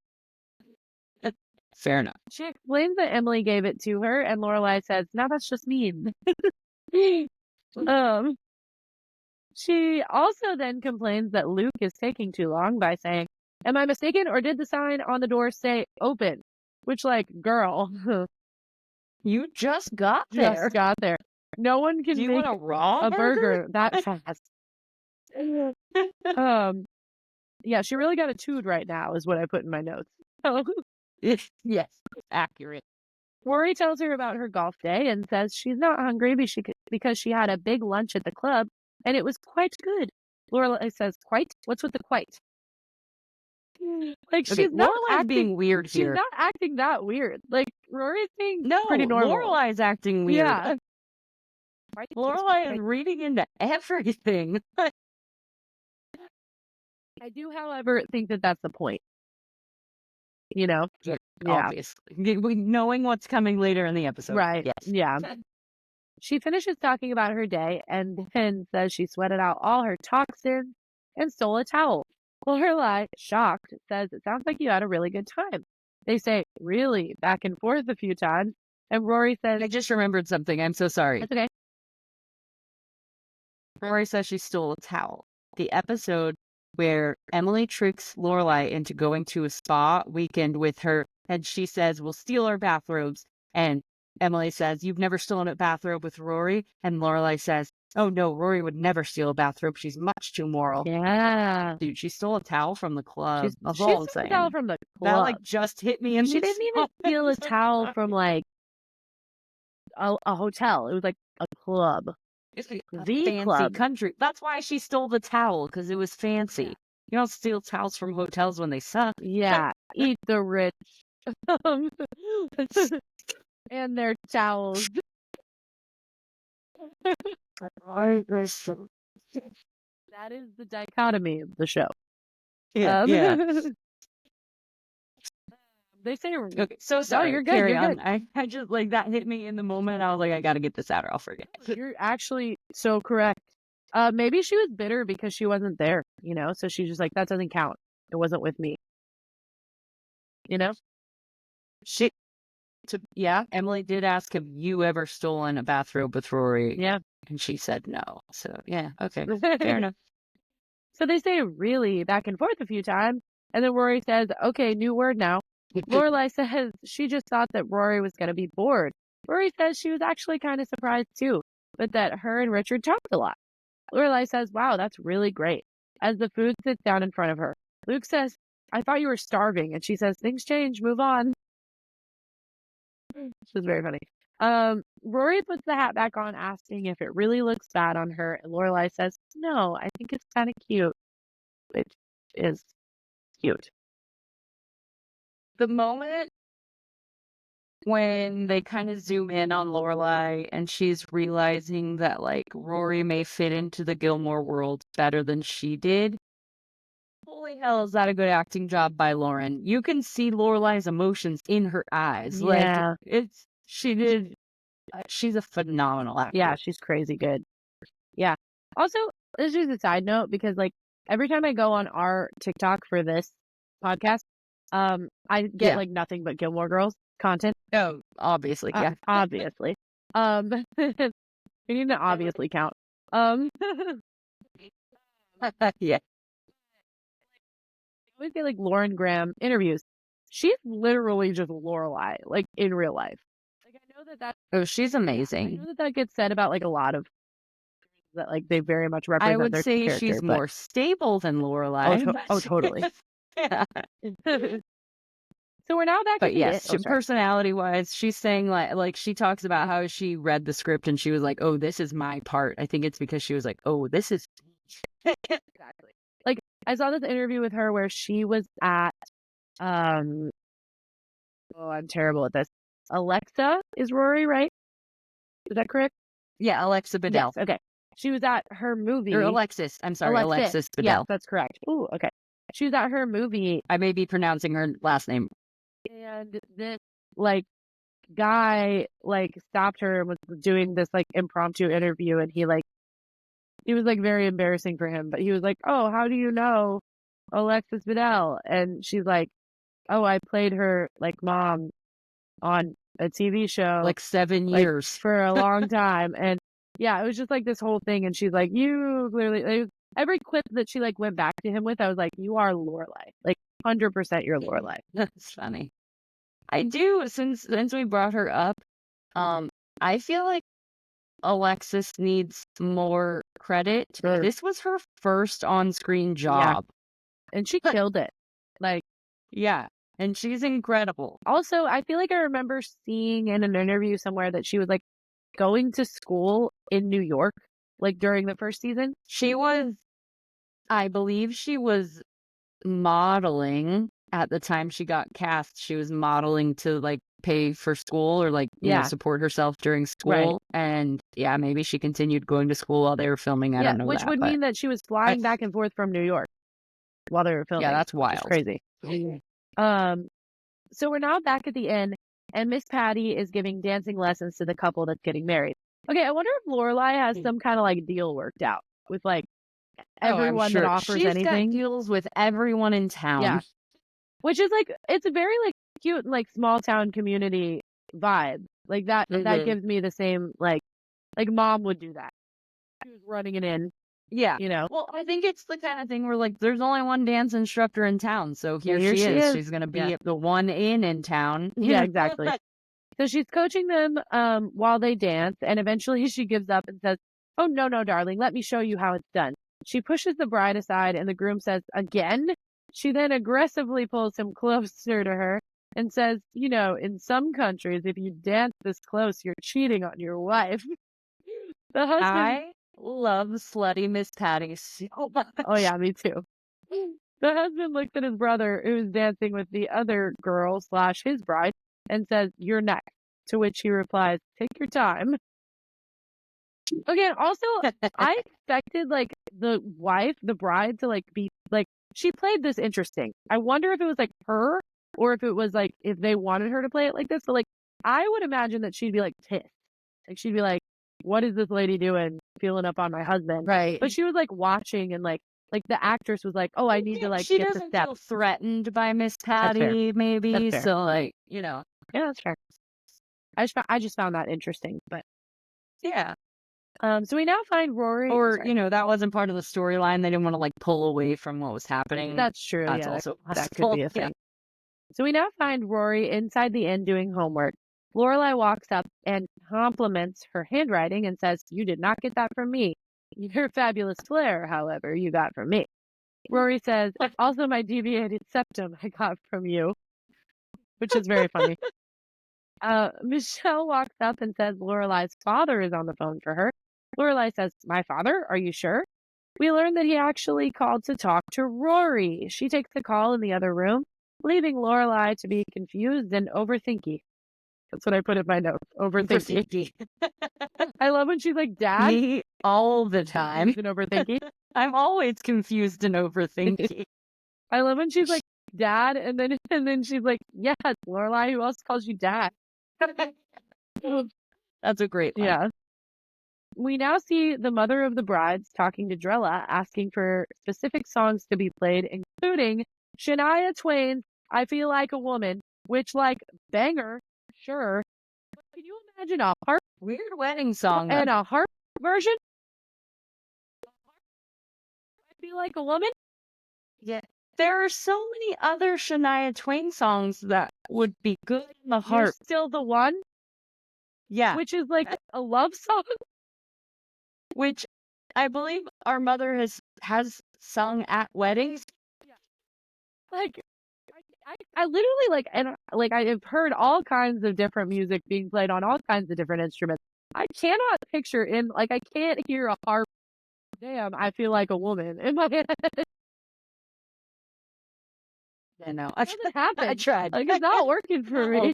Fair enough. She explains that Emily gave it to her, and Lorelai says, "Now that's just mean." She also then complains that Luke is taking too long by saying, "Am I mistaken, or did the sign on the door say open?" Which, like, girl, you just got there. just got there. No one can Do you make want a raw a burger that fast. Yeah, she really got a toot right now, is what I put in my notes. Yes, accurate. Rory tells her about her golf day and says she's not hungry because she had a big lunch at the club and it was quite good. Lorelai says, "Quite? What's with the quite?" Like, Okay, she's not Lorelai's being weird She's here. not acting that weird. Like, Rory's being No, pretty normal. Lorelai's acting weird. Yeah. Lorelai is reading into everything. I do, however, think that that's the point. You know? Yeah. Obviously. Knowing what's coming later in the episode. Right. Yes. Yeah. She finishes talking about her day and then says she sweated out all her toxins and stole a towel. Lorelai, shocked, says it sounds like you had a really good time. They say, really, back and forth a few times. And Rory says, I just remembered something. I'm so sorry. that's okay. Rory says she stole a towel. The episode where Emily tricks Lorelai into going to a spa weekend with her, and she says, we'll steal our bathrobes. And Emily says, you've never stolen a bathrobe with Rory? And Lorelai says, oh no, Rory would never steal a bathrobe. She's much too moral. Yeah. Dude, she stole a towel from the club. She's, That's she all I'm stole a saying. towel from the That club. like just hit me in She the didn't even steal a towel from like a hotel. It was like a club. It's like a The fancy club. country. That's why she stole the towel, because it was fancy. Yeah. You don't steal towels from hotels when they suck. Yeah. Eat the rich. And their towels. That is the dichotomy of the show. Yeah. They say, Okay, so sorry. you're good, Carry you're on. good. I just like that hit me in the moment. I was like, I gotta get this out or I'll forget. You're actually so correct. Maybe she was bitter because she wasn't there, you know? So she's just like, that doesn't count. It wasn't with me. You know? Yeah, Emily did ask, have you ever stolen a bathrobe with Rory? Yeah. And she said no. So yeah, okay. Fair enough. So they say really back and forth a few times. And then Rory says, okay, new word now. Lorelai says she just thought that Rory was going to be bored. Rory says she was actually kind of surprised too, but that her and Richard talked a lot. Lorelai says, wow, that's really great. As the food sits down in front of her, Luke says, I thought you were starving. And she says, things change, move on. Which is very funny. Rory puts the hat back on, asking if it really looks bad on her. And Lorelai says, no, I think it's kind of cute. Which is cute. The moment when they kind of zoom in on Lorelai and she's realizing that like Rory may fit into the Gilmore world better than she did. Holy hell, is that a good acting job by Lauren? You can see Lorelai's emotions in her eyes. Yeah. Like she's a phenomenal actor. Yeah, she's crazy good. Yeah. Also, this is just a side note because like every time I go on our TikTok for this podcast, I get like nothing but Gilmore Girls content. Oh, obviously, yeah. Obviously. We need to obviously count. Yeah. I always get like Lauren Graham interviews. She's literally just Lorelai, like in real life. Like I know that Oh, she's amazing. I know that gets said about like a lot of that, like they very much represent. I would their say character, she's but... more stable than Lorelai. Oh, totally. Yeah. So we're now back. But yes, personality-wise, she's saying like she talks about how she read the script and she was like, "Oh, this is my part." I think it's because she was like, "Oh, this is." Exactly. Like I saw this interview with her where she was at. Oh, I'm terrible at this. Alexa is Rory, right? Is that correct? Yeah, Alexa Bedell. Yes, okay. She was at her movie. Or Alexis. I'm sorry, Alexis Bedell. Yes, that's correct. Ooh, okay. She was at her movie. I may be pronouncing her last name. And this like guy like stopped her and was doing this like impromptu interview, and he was like very embarrassing for him, but he was like, oh, how do you know Alexis Bedell? And she's like, oh, I played her like mom on a TV show like 7 years for a long time. And yeah, it was just like this whole thing. And she's like, you clearly every clip that she like went back to him with, I was like, you are Lorelai, like 100% you're Lorelai. That's funny. I do, since we brought her up, I feel like Alexis needs more credit. Sure. This was her first on-screen job. Yeah. And she killed it. Like, yeah. And she's incredible. Also, I feel like I remember seeing in an interview somewhere that she was like going to school in New York, like during the first season. I believe she was modeling at the time she got cast. She was modeling to like pay for school or like, you know, support herself during school. Right. And yeah, maybe she continued going to school while they were filming. I don't know. Which would mean that she was flying back and forth from New York while they were filming. Yeah, that's wild. It's crazy. So we're now back at the inn, and Miss Patty is giving dancing lessons to the couple that's getting married. Okay, I wonder if Lorelai has some kind of like deal worked out with like I'm everyone that sure. offers She's got anything. deals with everyone in town. Yeah. Which is like, it's a very like cute, like small town community vibe. Like that gives me the same, like mom would do that. She was running it in, Yeah. you know. Well, I think it's the kind of thing where like there's only one dance instructor in town, so here she is. She's gonna be the one in town. Yeah, exactly. So she's coaching them while they dance, and eventually she gives up and says, "Oh no, darling, let me show you how it's done." She pushes the bride aside, and the groom says, "Again?" She then aggressively pulls him closer to her and says, "You know, in some countries, if you dance this close, you're cheating on your wife." The husband. I love slutty Miss Patty so much. Oh yeah, me too. The husband looks at his brother, who's dancing with the other girl / his bride, and says, "You're next." To which he replies, "Take your time." Okay, also, I expected like the bride to like be like, she played this interesting. I wonder if it was like her or if it was like if they wanted her to play it like this. But like, I would imagine that she'd be like pissed. Like she'd be like, "What is this lady doing? Feeling up on my husband?" Right. But she was like watching and like the actress was like, "Oh, I need to like she get the doesn't step." feel threatened by Miss Patty, maybe. So like, you know. Yeah, that's fair. I just found that interesting, but yeah. So we now find Rory, or you know, that wasn't part of the storyline. They didn't want to like pull away from what was happening. That's true. That's yeah, also that could be a thing. So we now find Rory inside the inn doing homework. Lorelai walks up and compliments her handwriting and says, "You did not get that from me. Your fabulous flair, however, you got from me." Rory says, "Also my deviated septum I got from you," which is very funny. Michelle walks up and says Lorelai's father is on the phone for her. Lorelai says, "My father? Are you sure?" We learn that he actually called to talk to Rory. She takes the call in the other room, leaving Lorelai to be confused and overthinky. That's what I put in my notes. Overthinky. I love when she's like, "Dad?" Me all the time. And overthinky. I'm always confused and overthinking. I love when she's like, "Dad," and then she's like, "Yeah, it's Lorelai. Who else calls you Dad?" That's a great line. Yeah. We now see the mother of the brides talking to Drella, asking for specific songs to be played, including Shania Twain's "I Feel Like a Woman," which, like, banger, sure. But can you imagine a harp? Weird wedding song. And a harp version? I Feel Like a Woman? Yeah. There are so many other Shania Twain songs that would be good on the harp. You're Still the One? Yeah. Which is like a love song? Which I believe our mother has sung at weddings. Yeah. Like, I literally like, and like I have heard all kinds of different music being played on all kinds of different instruments. I cannot picture I can't hear a harp. Damn, I feel like a woman in my head. I know. It doesn't happen. I tried. Like, it's not working for me.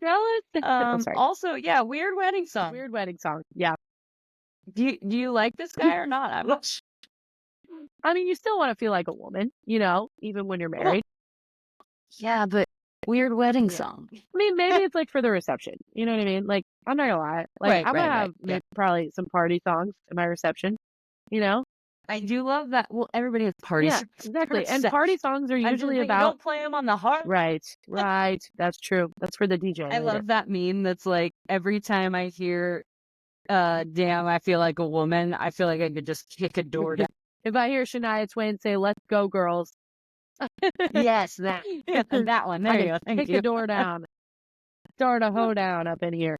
Jealous. Also, yeah, weird wedding song. Weird wedding song. Yeah. Do you like this guy or not? I'm not sure. I mean, you still want to feel like a woman, you know, even when you're married. Yeah, but weird wedding song. I mean, maybe it's like for the reception. You know what I mean? Like, I'm not gonna lie. Like, I'm gonna have probably some party songs at my reception. You know? I do love that. Well, everybody has parties. Yeah, exactly. And party songs are usually about. You don't play them on the harp. Right. That's true. That's for the DJ. I love that meme. That's like every time I hear, "Damn, I feel like a woman," I feel like I could just kick a door down. If I hear Shania Twain say, "Let's go, girls." Yes, that one. There you go. Thank you. Kick a door down. Start a hoedown up in here.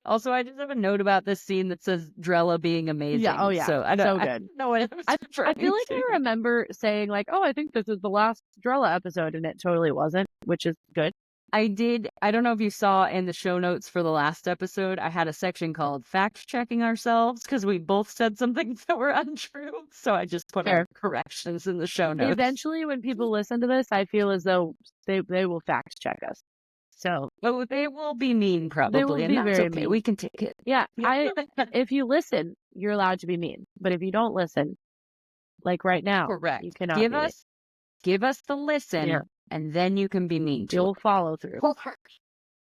Also, I just have a note about this scene that says Drella being amazing. Yeah, oh yeah, so so good. I feel like I remember saying like, "Oh, I think this is the last Drella episode," and it totally wasn't, which is good. I don't know if you saw in the show notes for the last episode, I had a section called fact checking ourselves because we both said something that were untrue. So I just put our corrections in the show notes. Eventually, when people listen to this, I feel as though they will fact check us. So, but they will be mean, probably. They will be very mean. We can take it. Yeah, if you listen, you're allowed to be mean. But if you don't listen, like right now, correct. You cannot. Give us the listen, and then you can be mean. You'll follow through.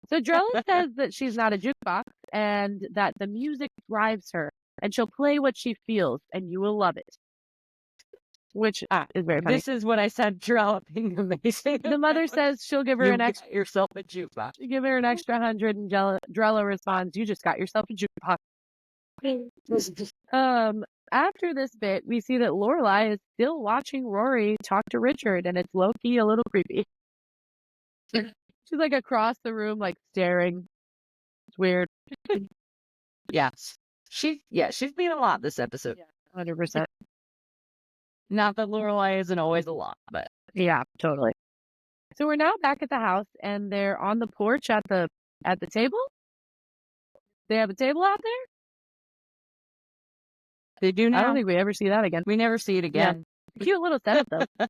So Drella says that she's not a jukebox and that the music drives her and she'll play what she feels and you will love it. Which is very funny. This is what I said, Drella being amazing. The mother says she'll give her an extra yourself a jukebox. give her an extra 100 and Drella responds, you just got yourself a jukebox. After this bit, we see that Lorelai is still watching Rory talk to Richard, and it's low-key a little creepy. She's like across the room, like staring. It's weird. Yes. She's been a lot this episode. Yeah, 100%. Not that Lorelai isn't always a lot, but yeah, totally. So we're now back at the house, and they're on the porch at the table. They have a table out there. They do now. I don't think we ever see that again. We never see it again. Yeah. Cute little setup, though.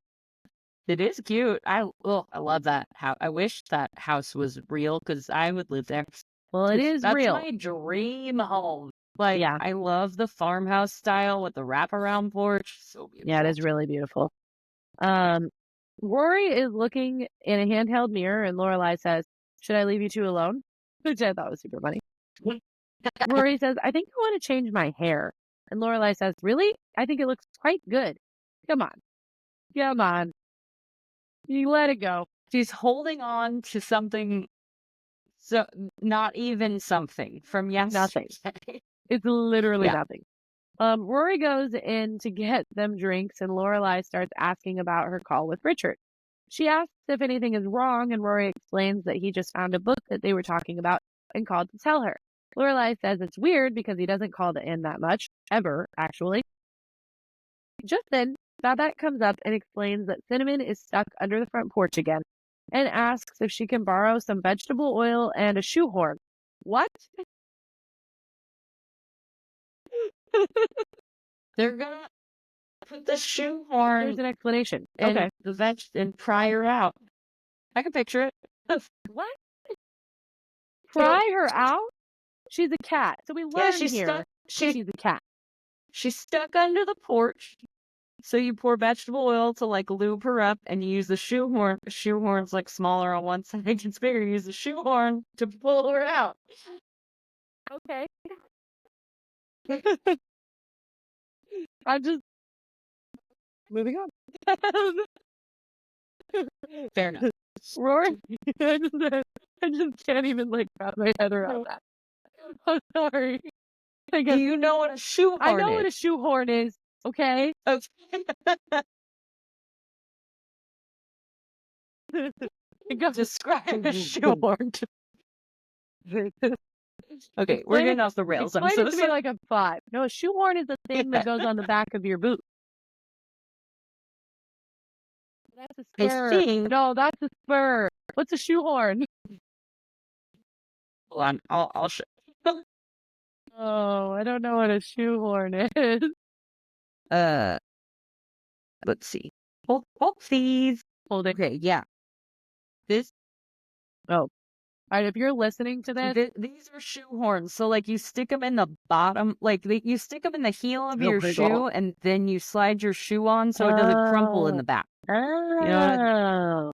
It is cute. I love that. I wish that house was real because I would live there. Well, it is real. That's my dream home. Like, yeah. I love the farmhouse style with the wraparound porch. So beautiful. Yeah, it is really beautiful. Rory is looking in a handheld mirror, and Lorelai says, "Should I leave you two alone?" Which I thought was super funny. Rory says, "I think I want to change my hair." And Lorelai says, "Really? I think it looks quite good. Come on. You let it go." She's holding on to something, so not even something from yesterday. Nothing. It's literally nothing. Rory goes in to get them drinks, and Lorelai starts asking about her call with Richard. She asks if anything is wrong, and Rory explains that he just found a book that they were talking about and called to tell her. Lorelai says it's weird because he doesn't call to in that much, ever, actually. Just then, Babette comes up and explains that Cinnamon is stuck under the front porch again and asks if she can borrow some vegetable oil and a shoehorn. What? They're gonna put the shoehorn. There's an explanation. Okay. The veg and pry her out. I can picture it. What? Pry her out? She's a cat. So we learn here she's a cat. She's stuck under the porch. So you pour vegetable oil to like lube her up, and you use the shoehorn. The shoehorn's like smaller on one side, it gets bigger. You use the shoehorn to pull her out. Okay. I'm just moving on. Fair enough. Rory, I just can't even like wrap my head around that. I'm sorry. Do you know what a shoehorn is? I know what a shoehorn is. Okay. Describe a shoehorn. Okay, we're getting off the rails. Explain it to me like a 5. No, a shoehorn is the thing that goes on the back of your boot. That's a spur. No, that's a spur. What's a shoehorn? Hold on, I'll show. Oh, I don't know what a shoehorn is. Let's see. Hold please. Hold it. Okay, yeah. This. Oh. All right, if you're listening to this, these are shoehorns. So, like, you stick them in the bottom, like, you stick them in the heel of your shoe, and then you slide your shoe on so it doesn't crumple in the back. Oh. You know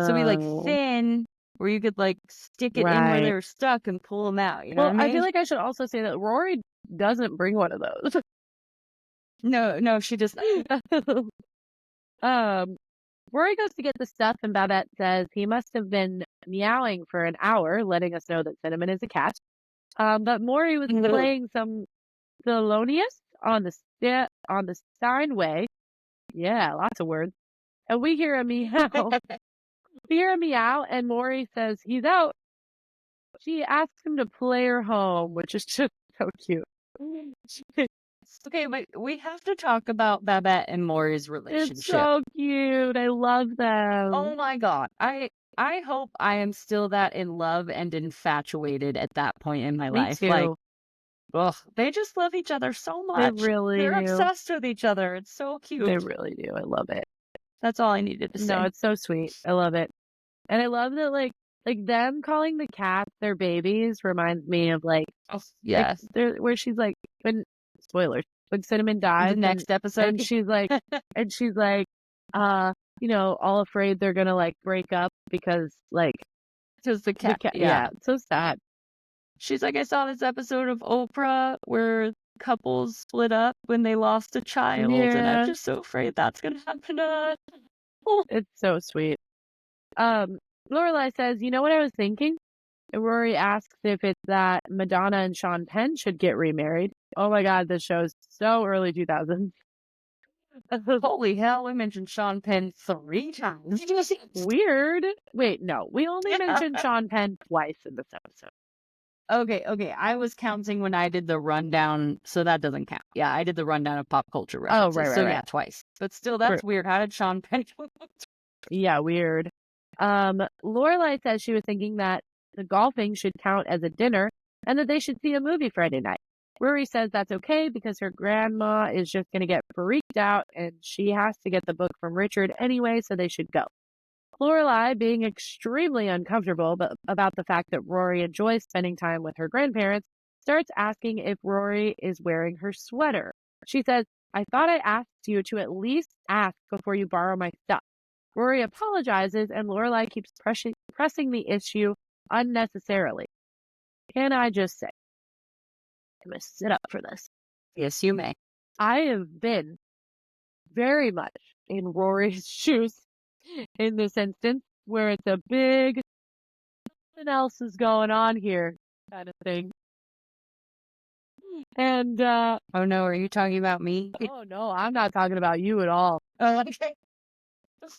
so be like thin, where you could like stick it in where they're stuck and pull them out. You know what I mean? I feel like I should also say that Rory doesn't bring one of those. No, she just. Rory goes to get the stuff, and Babette says he must have been meowing for an hour, letting us know that Cinnamon is a cat. But Maury was playing some Thelonious on the Steinway. Yeah, lots of words. And we hear a meow. We hear a meow, and Maury says he's out. She asks him to play her home, which is just so cute. Okay, but we have to talk about Babette and Maury's relationship. It's so cute. I love them. Oh my god. I hope I am still that in love and infatuated at that point in my life. Too. Like, ugh, they just love each other so much. They're obsessed with each other. It's so cute. They really do. I love it. That's all I needed to say. No, it's so sweet. I love it. And I love that like them calling the cats their babies reminds me of like yes. Like, where she's like spoilers. When Cinnamon dies the next episode, and she's like all afraid they're gonna like break up because like Just the cat. Yeah, it's so sad. She's like, I saw this episode of Oprah where couples split up when they lost a child, and I'm just so afraid that's gonna happen to us. It's so sweet. Lorelai says, you know what I was thinking? And Rory asks if it's that Madonna and Sean Penn should get remarried. Oh my God, this show's so early 2000s. Holy hell, we mentioned Sean Penn 3 times. Weird. Wait, no, we only mentioned Sean Penn twice in this episode. Okay. I was counting when I did the rundown, so that doesn't count. Yeah, I did the rundown of pop culture references. Oh, right. So yeah, twice. But still, that's weird. How did Sean Penn? Yeah, weird. Lorelai says she was thinking that the golfing should count as a dinner and that they should see a movie Friday night. Rory says that's okay because her grandma is just going to get freaked out and she has to get the book from Richard anyway, so they should go. Lorelai, being extremely uncomfortable about the fact that Rory enjoys spending time with her grandparents, starts asking if Rory is wearing her sweater. She says, I thought I asked you to at least ask before you borrow my stuff. Rory apologizes and Lorelai keeps pressing the issue unnecessarily. Can I just say, I'm going to sit up for this. Yes, you may. I have been very much in Rory's shoes in this instance, where it's a big, something else is going on here kind of thing. And, oh no, are you talking about me? Oh no, I'm not talking about you at all. Okay.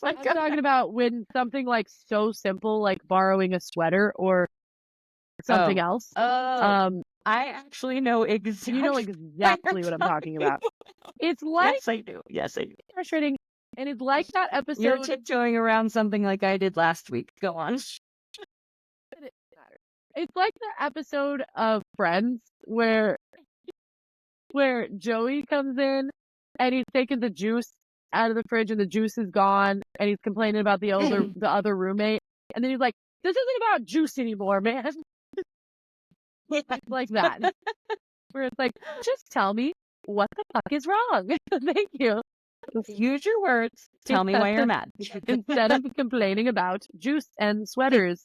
I'm talking about when something like so simple, like borrowing a sweater or something else. I actually know exactly. You know exactly what I'm talking about. It's like, Yes, I do. Frustrating. And it's like that episode. You're tiptoeing around something like I did last week. Go on. It's like the episode of Friends where Joey comes in and he's taking the juice out of the fridge and the juice is gone and he's complaining about the other roommate, and then he's like, this isn't about juice anymore, man. It's like that. Where it's like, just tell me what the fuck is wrong. Thank you. Use your words. Tell me why you're mad. Instead of complaining about juice and sweaters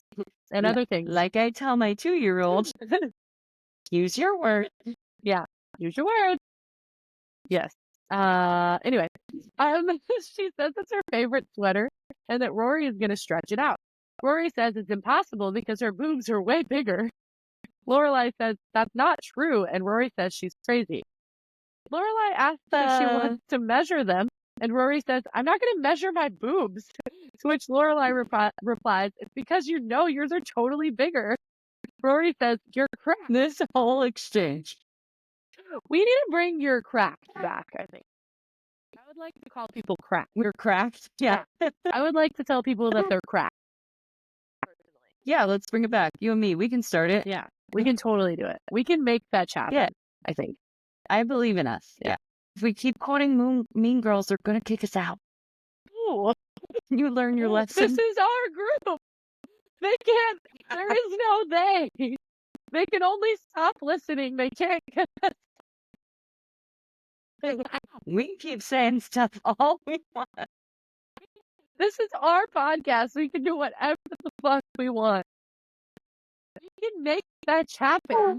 and other things. Like I tell my 2-year-old, use your words. Yeah, use your words. Yes. Anyway, she says it's her favorite sweater and that Rory is going to stretch it out. Rory says it's impossible because her boobs are way bigger. Lorelai says that's not true, and Rory says she's crazy. Lorelai asks if she wants to measure them, and Rory says, I'm not going to measure my boobs. To which Lorelai replies, it's because you know yours are totally bigger. Rory says, you're cracked. This whole exchange. We need to bring your cracked back, I think. I would like to call people cracked. We're cracked? Yeah. I would like to tell people that they're cracked. Yeah, let's bring it back. You and me, we can start it. Yeah, we can totally do it. We can make fetch happen, yeah. I think. I believe in us. Yeah. If we keep quoting Mean Girls, they're going to kick us out. Ooh. You learn your lesson. This is our group. They can't. There is no they. They can only stop listening. They can't get us. We keep saying stuff all we want. This is our podcast. We can do whatever the fuck we want. We can make fetch happen.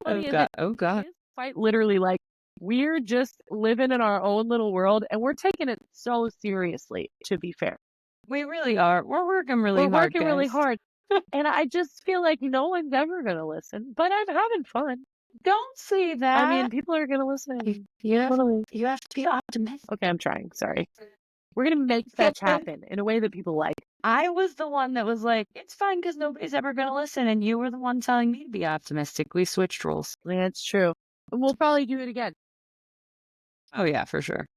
Oh God. It's quite literally like we're just living in our own little world and we're taking it so seriously, to be fair. We really are. We're working really hard. We're working really hard. And I just feel like no one's ever going to listen, but I'm having fun. Don't say that. I mean, people are going to listen. You have to be optimistic. Okay, I'm trying. Sorry. We're going to make fetch happen in a way that people like. I was the one that was like, it's fine because nobody's ever going to listen. And you were the one telling me to be optimistic. We switched roles. That's true. And we'll probably do it again. Oh, yeah, for sure.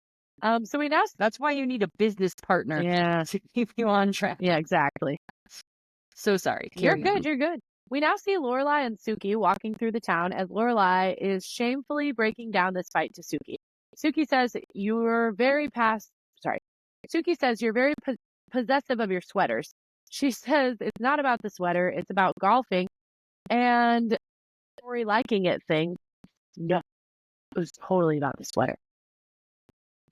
So we now. That's why you need a business partner. Yeah. To keep you on track. Yeah, exactly. So sorry. You're good. We now see Lorelai and Suki walking through the town as Lorelai is shamefully breaking down this fight to Suki. Suki says you're very possessive of your sweaters. She says it's not about the sweater, it's about golfing. And Rory liking it thing. No, it was totally about the sweater.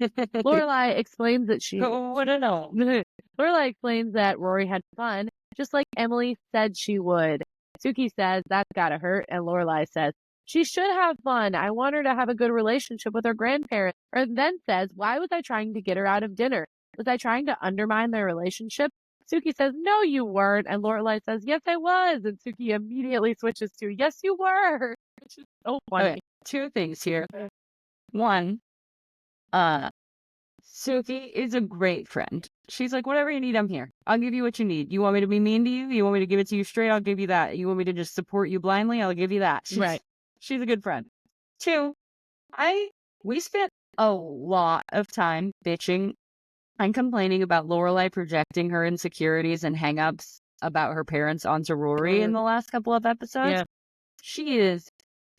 Lorelai explains that Who would have known? Lorelai explains that Rory had fun, just like Emily said she would. Suki says that's gotta hurt, and Lorelai says she should have fun. I want her to have a good relationship with her grandparents. Or then says, why was I trying to get her out of dinner? Was I trying to undermine their relationship? Suki says, no, you weren't. And Lorelai says, yes, I was. And Suki immediately switches to, yes, you were. Which is so funny. Okay, two things here. One, Suki is a great friend. She's like, whatever you need, I'm here. I'll give you what you need. You want me to be mean to you? You want me to give it to you straight? I'll give you that. You want me to just support you blindly? I'll give you that. She's a good friend. Two, we spent a lot of time bitching and complaining about Lorelai projecting her insecurities and hangups about her parents onto Rory in the last couple of episodes. Yeah. She is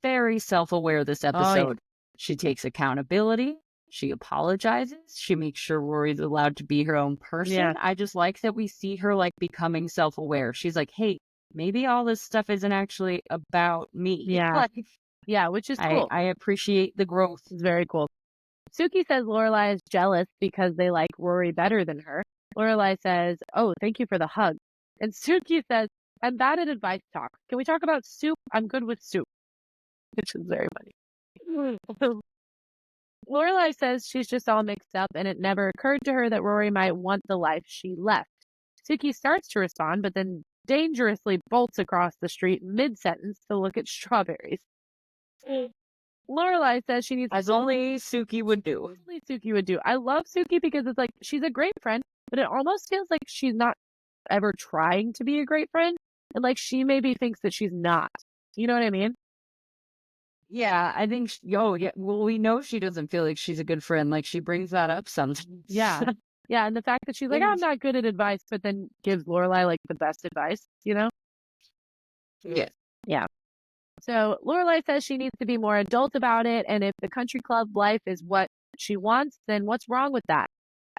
very self-aware this episode. She takes accountability. She apologizes. She makes sure Rory's allowed to be her own person. Yeah. I just like that we see her like becoming self-aware. She's like, hey, maybe all this stuff isn't actually about me. Yeah. Like, Yeah, which is cool. I appreciate the growth. It's very cool. Suki says Lorelai is jealous because they like Rory better than her. Lorelai says, oh, thank you for the hug. And Suki says, I'm bad at advice talk. Can we talk about soup? I'm good with soup. Which is very funny. Lorelai says she's just all mixed up and it never occurred to her that Rory might want the life she left. Suki starts to respond, but then dangerously bolts across the street mid-sentence to look at strawberries. Lorelai says she needs... As only Suki would do. Only Suki would do. I love Suki because it's like, she's a great friend, but it almost feels like she's not ever trying to be a great friend. And like, she maybe thinks that she's not. You know what I mean? Yeah, I think, well, we know she doesn't feel like she's a good friend. Like, she brings that up sometimes. Yeah. Yeah, and the fact that she's like, I'm not good at advice, but then gives Lorelai like the best advice, you know? Yes. Yeah. So Lorelai says she needs to be more adult about it, and if the country club life is what she wants, then what's wrong with that?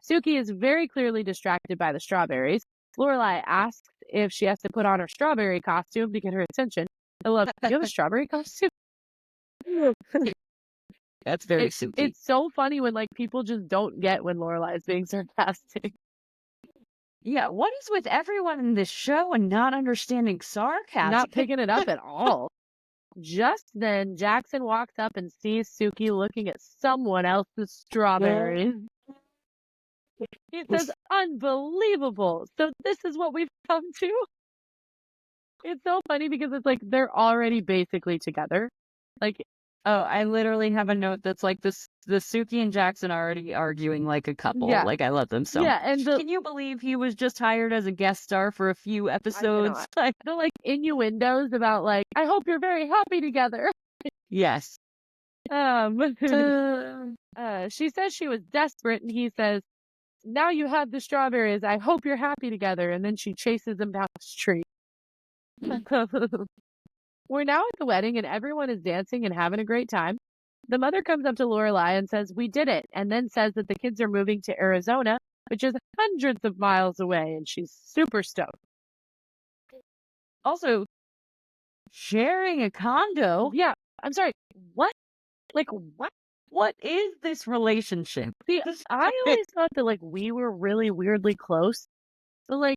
Suki is very clearly distracted by the strawberries. Lorelai asks if she has to put on her strawberry costume to get her attention. I love, do you have a strawberry costume? That's very Suki. It's so funny when like people just don't get when Lorelai is being sarcastic. Yeah, what is with everyone in this show and not understanding sarcasm? Not picking it up at all. Just then, Jackson walks up and sees Suki looking at someone else's strawberries. He says, unbelievable. So this is what we've come to? It's so funny because it's like they're already basically together. Like, oh, I literally have a note that's like the Suki and Jackson already arguing like a couple. Yeah. Like, I love them so. Yeah, and can you believe he was just hired as a guest star for a few episodes? Like, the like innuendos about like, I hope you're very happy together. Yes. She says she was desperate, and he says, now you have the strawberries. I hope you're happy together. And then she chases him down the street. We're now at the wedding, and everyone is dancing and having a great time. The mother comes up to Lorelai and says, we did it, and then says that the kids are moving to Arizona, which is hundreds of miles away, and she's super stoked. Also, sharing a condo. Yeah, I'm sorry, what? Like, what? What is this relationship? See, I always thought that, like, we were really weirdly close, but, like,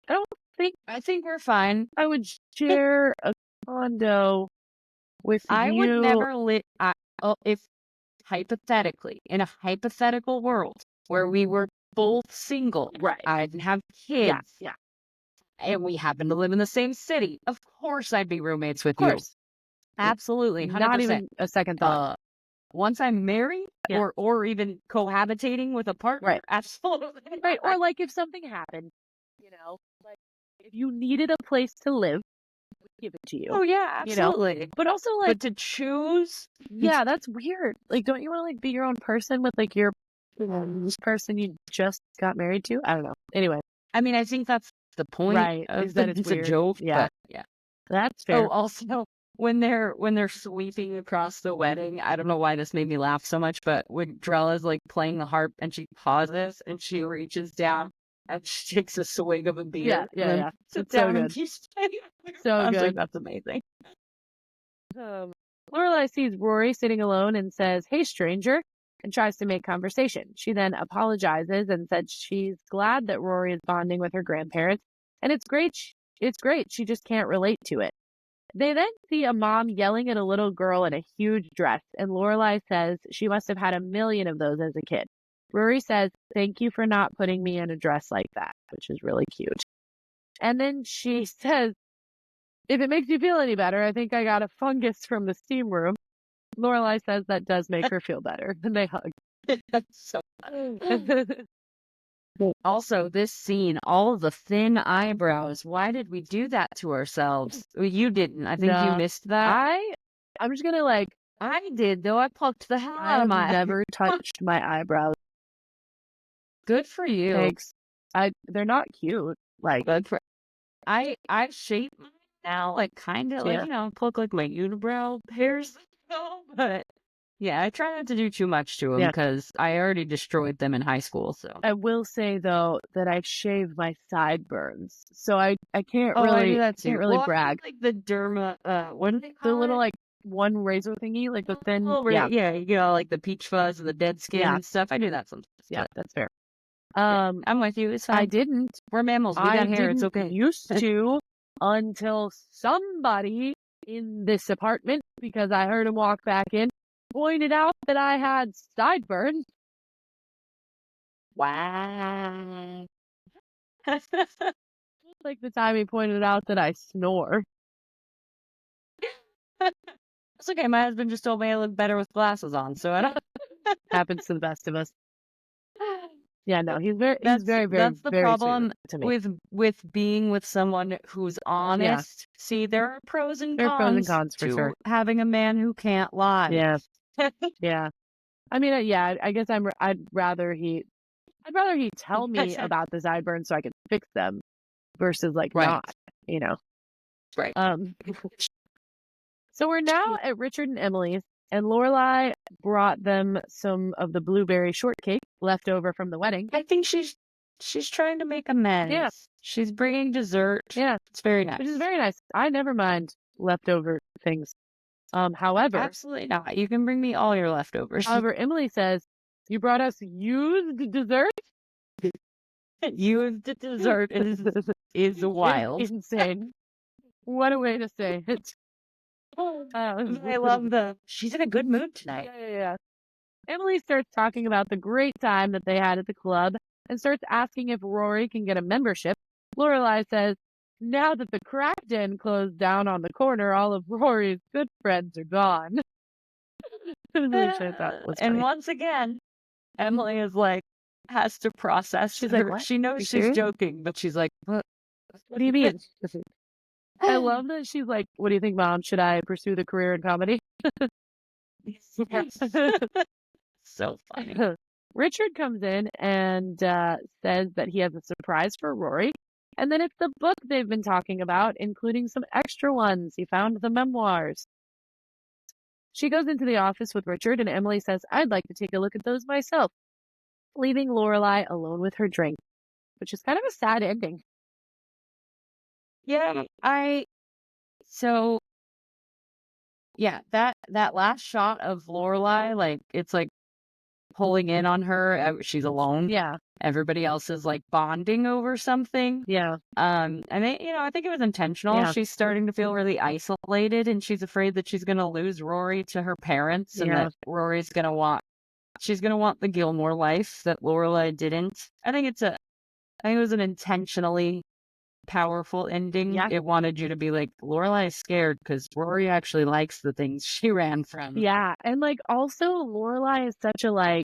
I think we're fine. I would share a condo with I you. would never live... if hypothetically, in a hypothetical world where we were both single, right? I didn't have kids, yeah, and we happen to live in the same city, of course I'd be roommates with you. Absolutely, 100%. Not even a second thought. Once I'm married, or even cohabitating with a partner, right? Absolutely, right. Or like if something happened, you know, like if you needed a place to live, we'd give it to you. Oh yeah, absolutely. You know? But also like, but to choose, yeah, that's weird. Like, don't you want to like be your own person with like your person you just got married to? I don't know. Anyway, I mean, I think that's the point. Right? Is that it's weird. A joke? Yeah, but, yeah. That's fair. Oh, also, when they're sweeping across the wedding, I don't know why this made me laugh so much, but when Drella's like playing the harp and she pauses and she reaches down and she takes a swig of a beer. Yeah. Sits so down good. and keeps playing. So good. Like, that's amazing. Lorelai sees Rory sitting alone and says, "Hey, stranger." and tries to make conversation. She then apologizes and said she's glad that Rory is bonding with her grandparents, and it's great. It's great. She just can't relate to it. They then see a mom yelling at a little girl in a huge dress, and Lorelai says she must have had a million of those as a kid. Rory says, "Thank you for not putting me in a dress like that," which is really cute. And then she says, "If it makes you feel any better, I think I got a fungus from the steam room." Lorelai says that does make her feel better, and they hug. That's so Also, this scene, all of the thin eyebrows. Why did we do that to ourselves? Well, you didn't. I think you No, missed that. I'm just gonna I did, though. I plucked the hell out of my I've never touched my eyebrows. Good for you. Thanks. They're not cute. Good for I shape mine now, kind of Yeah. pluck my unibrow hairs. But yeah, I try not to do too much to them Yeah. because I already destroyed them in high school. So I will say though that I've shaved my sideburns, so I can't I really do that too. can't really Well, I brag. mean, the derma. What do they The call little it? one razor thingy, the thin. Oh, Yeah, yeah, the peach fuzz and the dead skin Yeah. and stuff. I do that sometimes. yeah, but that's fair. yeah, I'm with you. It's I fine. didn't. We're mammals. We I got hair. It's didn't okay. used to until somebody in this apartment, because I heard him walk back in, pointed out that I had sideburns. Wow. Like the time he pointed out that I snore. It's okay. My husband just told me I look better with glasses on, so I don't. Happens to the best of us. Yeah, no, he's very, That's very, the very problem sweet to me. with being with someone who's honest. See, there are pros and There are pros and cons cons for to sure. having a man who can't lie. Yeah, yeah. I mean, yeah. I guess I'd rather he tell me about the sideburns so I can fix them, versus Right. not. Right. So we're now at Richard and Emily's, and Lorelai brought them some of the blueberry shortcake left over from the wedding. I think she's trying to make amends. Yeah. She's bringing dessert. Yeah, It's very nice. which is very nice. I never mind leftover things. However, Absolutely not. You can bring me all your leftovers. Emily says, "You brought us used dessert." Used dessert is wild. Insane. What a way to say it. I love she's in a good mood tonight. Yeah. Emily starts talking about the great time that they had at the club and starts asking if Rory can get a membership. Lorelai says, "Now that the crack den closed down on the corner, all of Rory's good friends are gone." Which I thought was And funny. once again, Emily is has to process. She's like, her- "What? She knows You she's serious?" joking, but she's like, what do you mean? I love that she's like, "What do you think, Mom? Should I pursue the career in comedy?" So funny. Richard comes in and says that he has a surprise for Rory. And then it's the book they've been talking about, including some extra ones. He found the memoirs. She goes into the office with Richard, and Emily says, "I'd like to take a look at those myself," leaving Lorelai alone with her drink, which is kind of a sad ending. Yeah, that last shot of Lorelai, it's pulling in on her. She's alone. Yeah. Everybody else is bonding over something. Yeah. And I think it was intentional. Yeah. She's starting to feel really isolated, and she's afraid that she's gonna lose Rory to her parents, and Yeah. that Rory's gonna want the Gilmore life that Lorelai didn't. I think it was an intentionally powerful ending. Yeah. It wanted you to be like, Lorelai is scared because Rory actually likes the things she ran from. Yeah. And also Lorelai is such a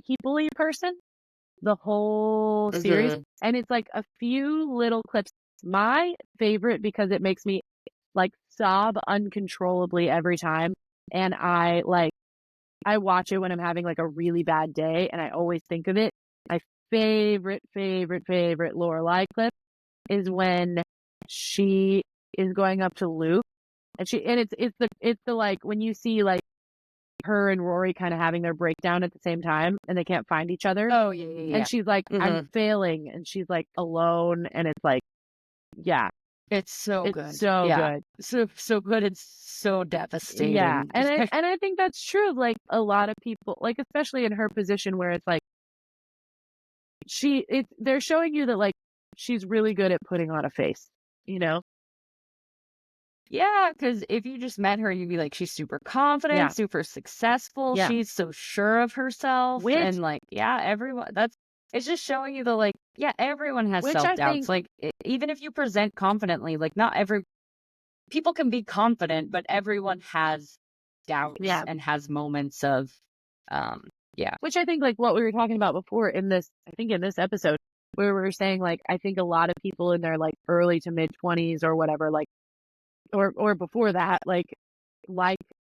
people-y person the whole series. And it's a few little clips. My favorite, because it makes me sob uncontrollably every time. And I watch it when I'm having a really bad day, and I always think of it. My favorite Lorelai clip is when she is going up to Luke, and it's the when you see her and Rory kind of having their breakdown at the same time, and they can't find each other. Oh yeah. And she's like, "I'm failing," and she's alone, and it's yeah. It's so It's good. so Yeah. good. So good. It's so Yeah. devastating. And I think that's true of like a lot of people, like especially in her position where it's like they're showing you that like she's really good at putting on a face, you know? Yeah, because if you just met her, you'd be like, she's super confident, Yeah. super successful. Yeah. She's so sure of herself. Which And like, yeah, it's just showing you the like, yeah, everyone has which I self-doubts. think Like, even if you present confidently, like, not every people can be confident, but everyone has doubts yeah. and has moments of, um, yeah. Which I think like what we were talking about before in this episode, where we were saying like I think a lot of people in their like early to mid 20s or whatever, like or before that, like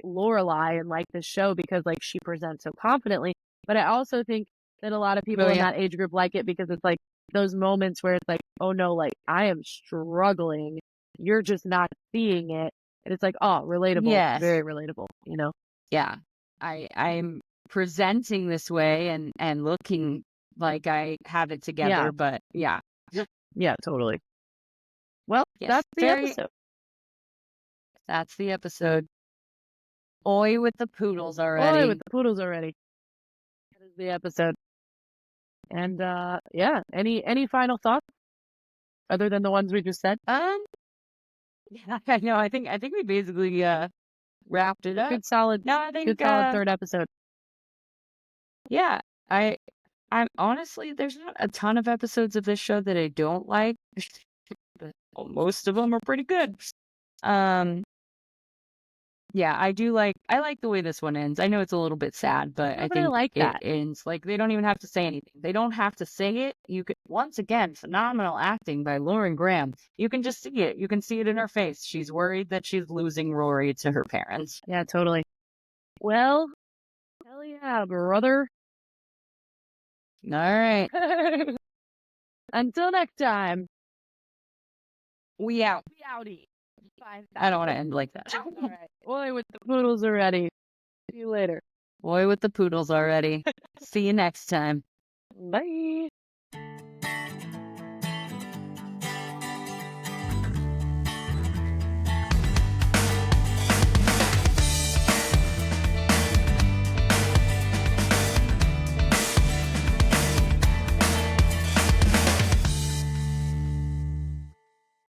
Lorelai and like this show because like she presents so confidently. But I also think that a lot of Oh, people in yeah. that age group like it because it's like those moments where it's like, oh no, like I am struggling. You're just not seeing it. And it's like, oh, relatable, Yes. very relatable, you know? Yeah. I'm presenting this way and looking like I have it Yeah. together, but yeah. Yeah, totally. Well, Yes, that's the episode. that's the episode. Oi with the poodles Boy, already. with the poodles already. That is the episode. And yeah, any final thoughts other than the ones we just said? Yeah, I know. I think we basically wrapped it up. Good solid No, I think third episode. yeah. I'm honestly there's not a ton of episodes of this show that I don't like, but most of them are pretty good. Um Yeah, I like the way this one ends. I know it's a little bit sad, but No, I but I think like it that. ends like they don't even have to say anything. They don't have to say it. You could once again, phenomenal acting by Lauren Graham. You can just see it. You can see it in her face. She's worried that she's losing Rory to her parents. Yeah, totally. Well, hell yeah, brother. All right. Until next time. We out. We outie. Bye. I don't want to end like that. All right. Boy with the poodles already. See you later. Boy with the poodles already. See you next time. Bye.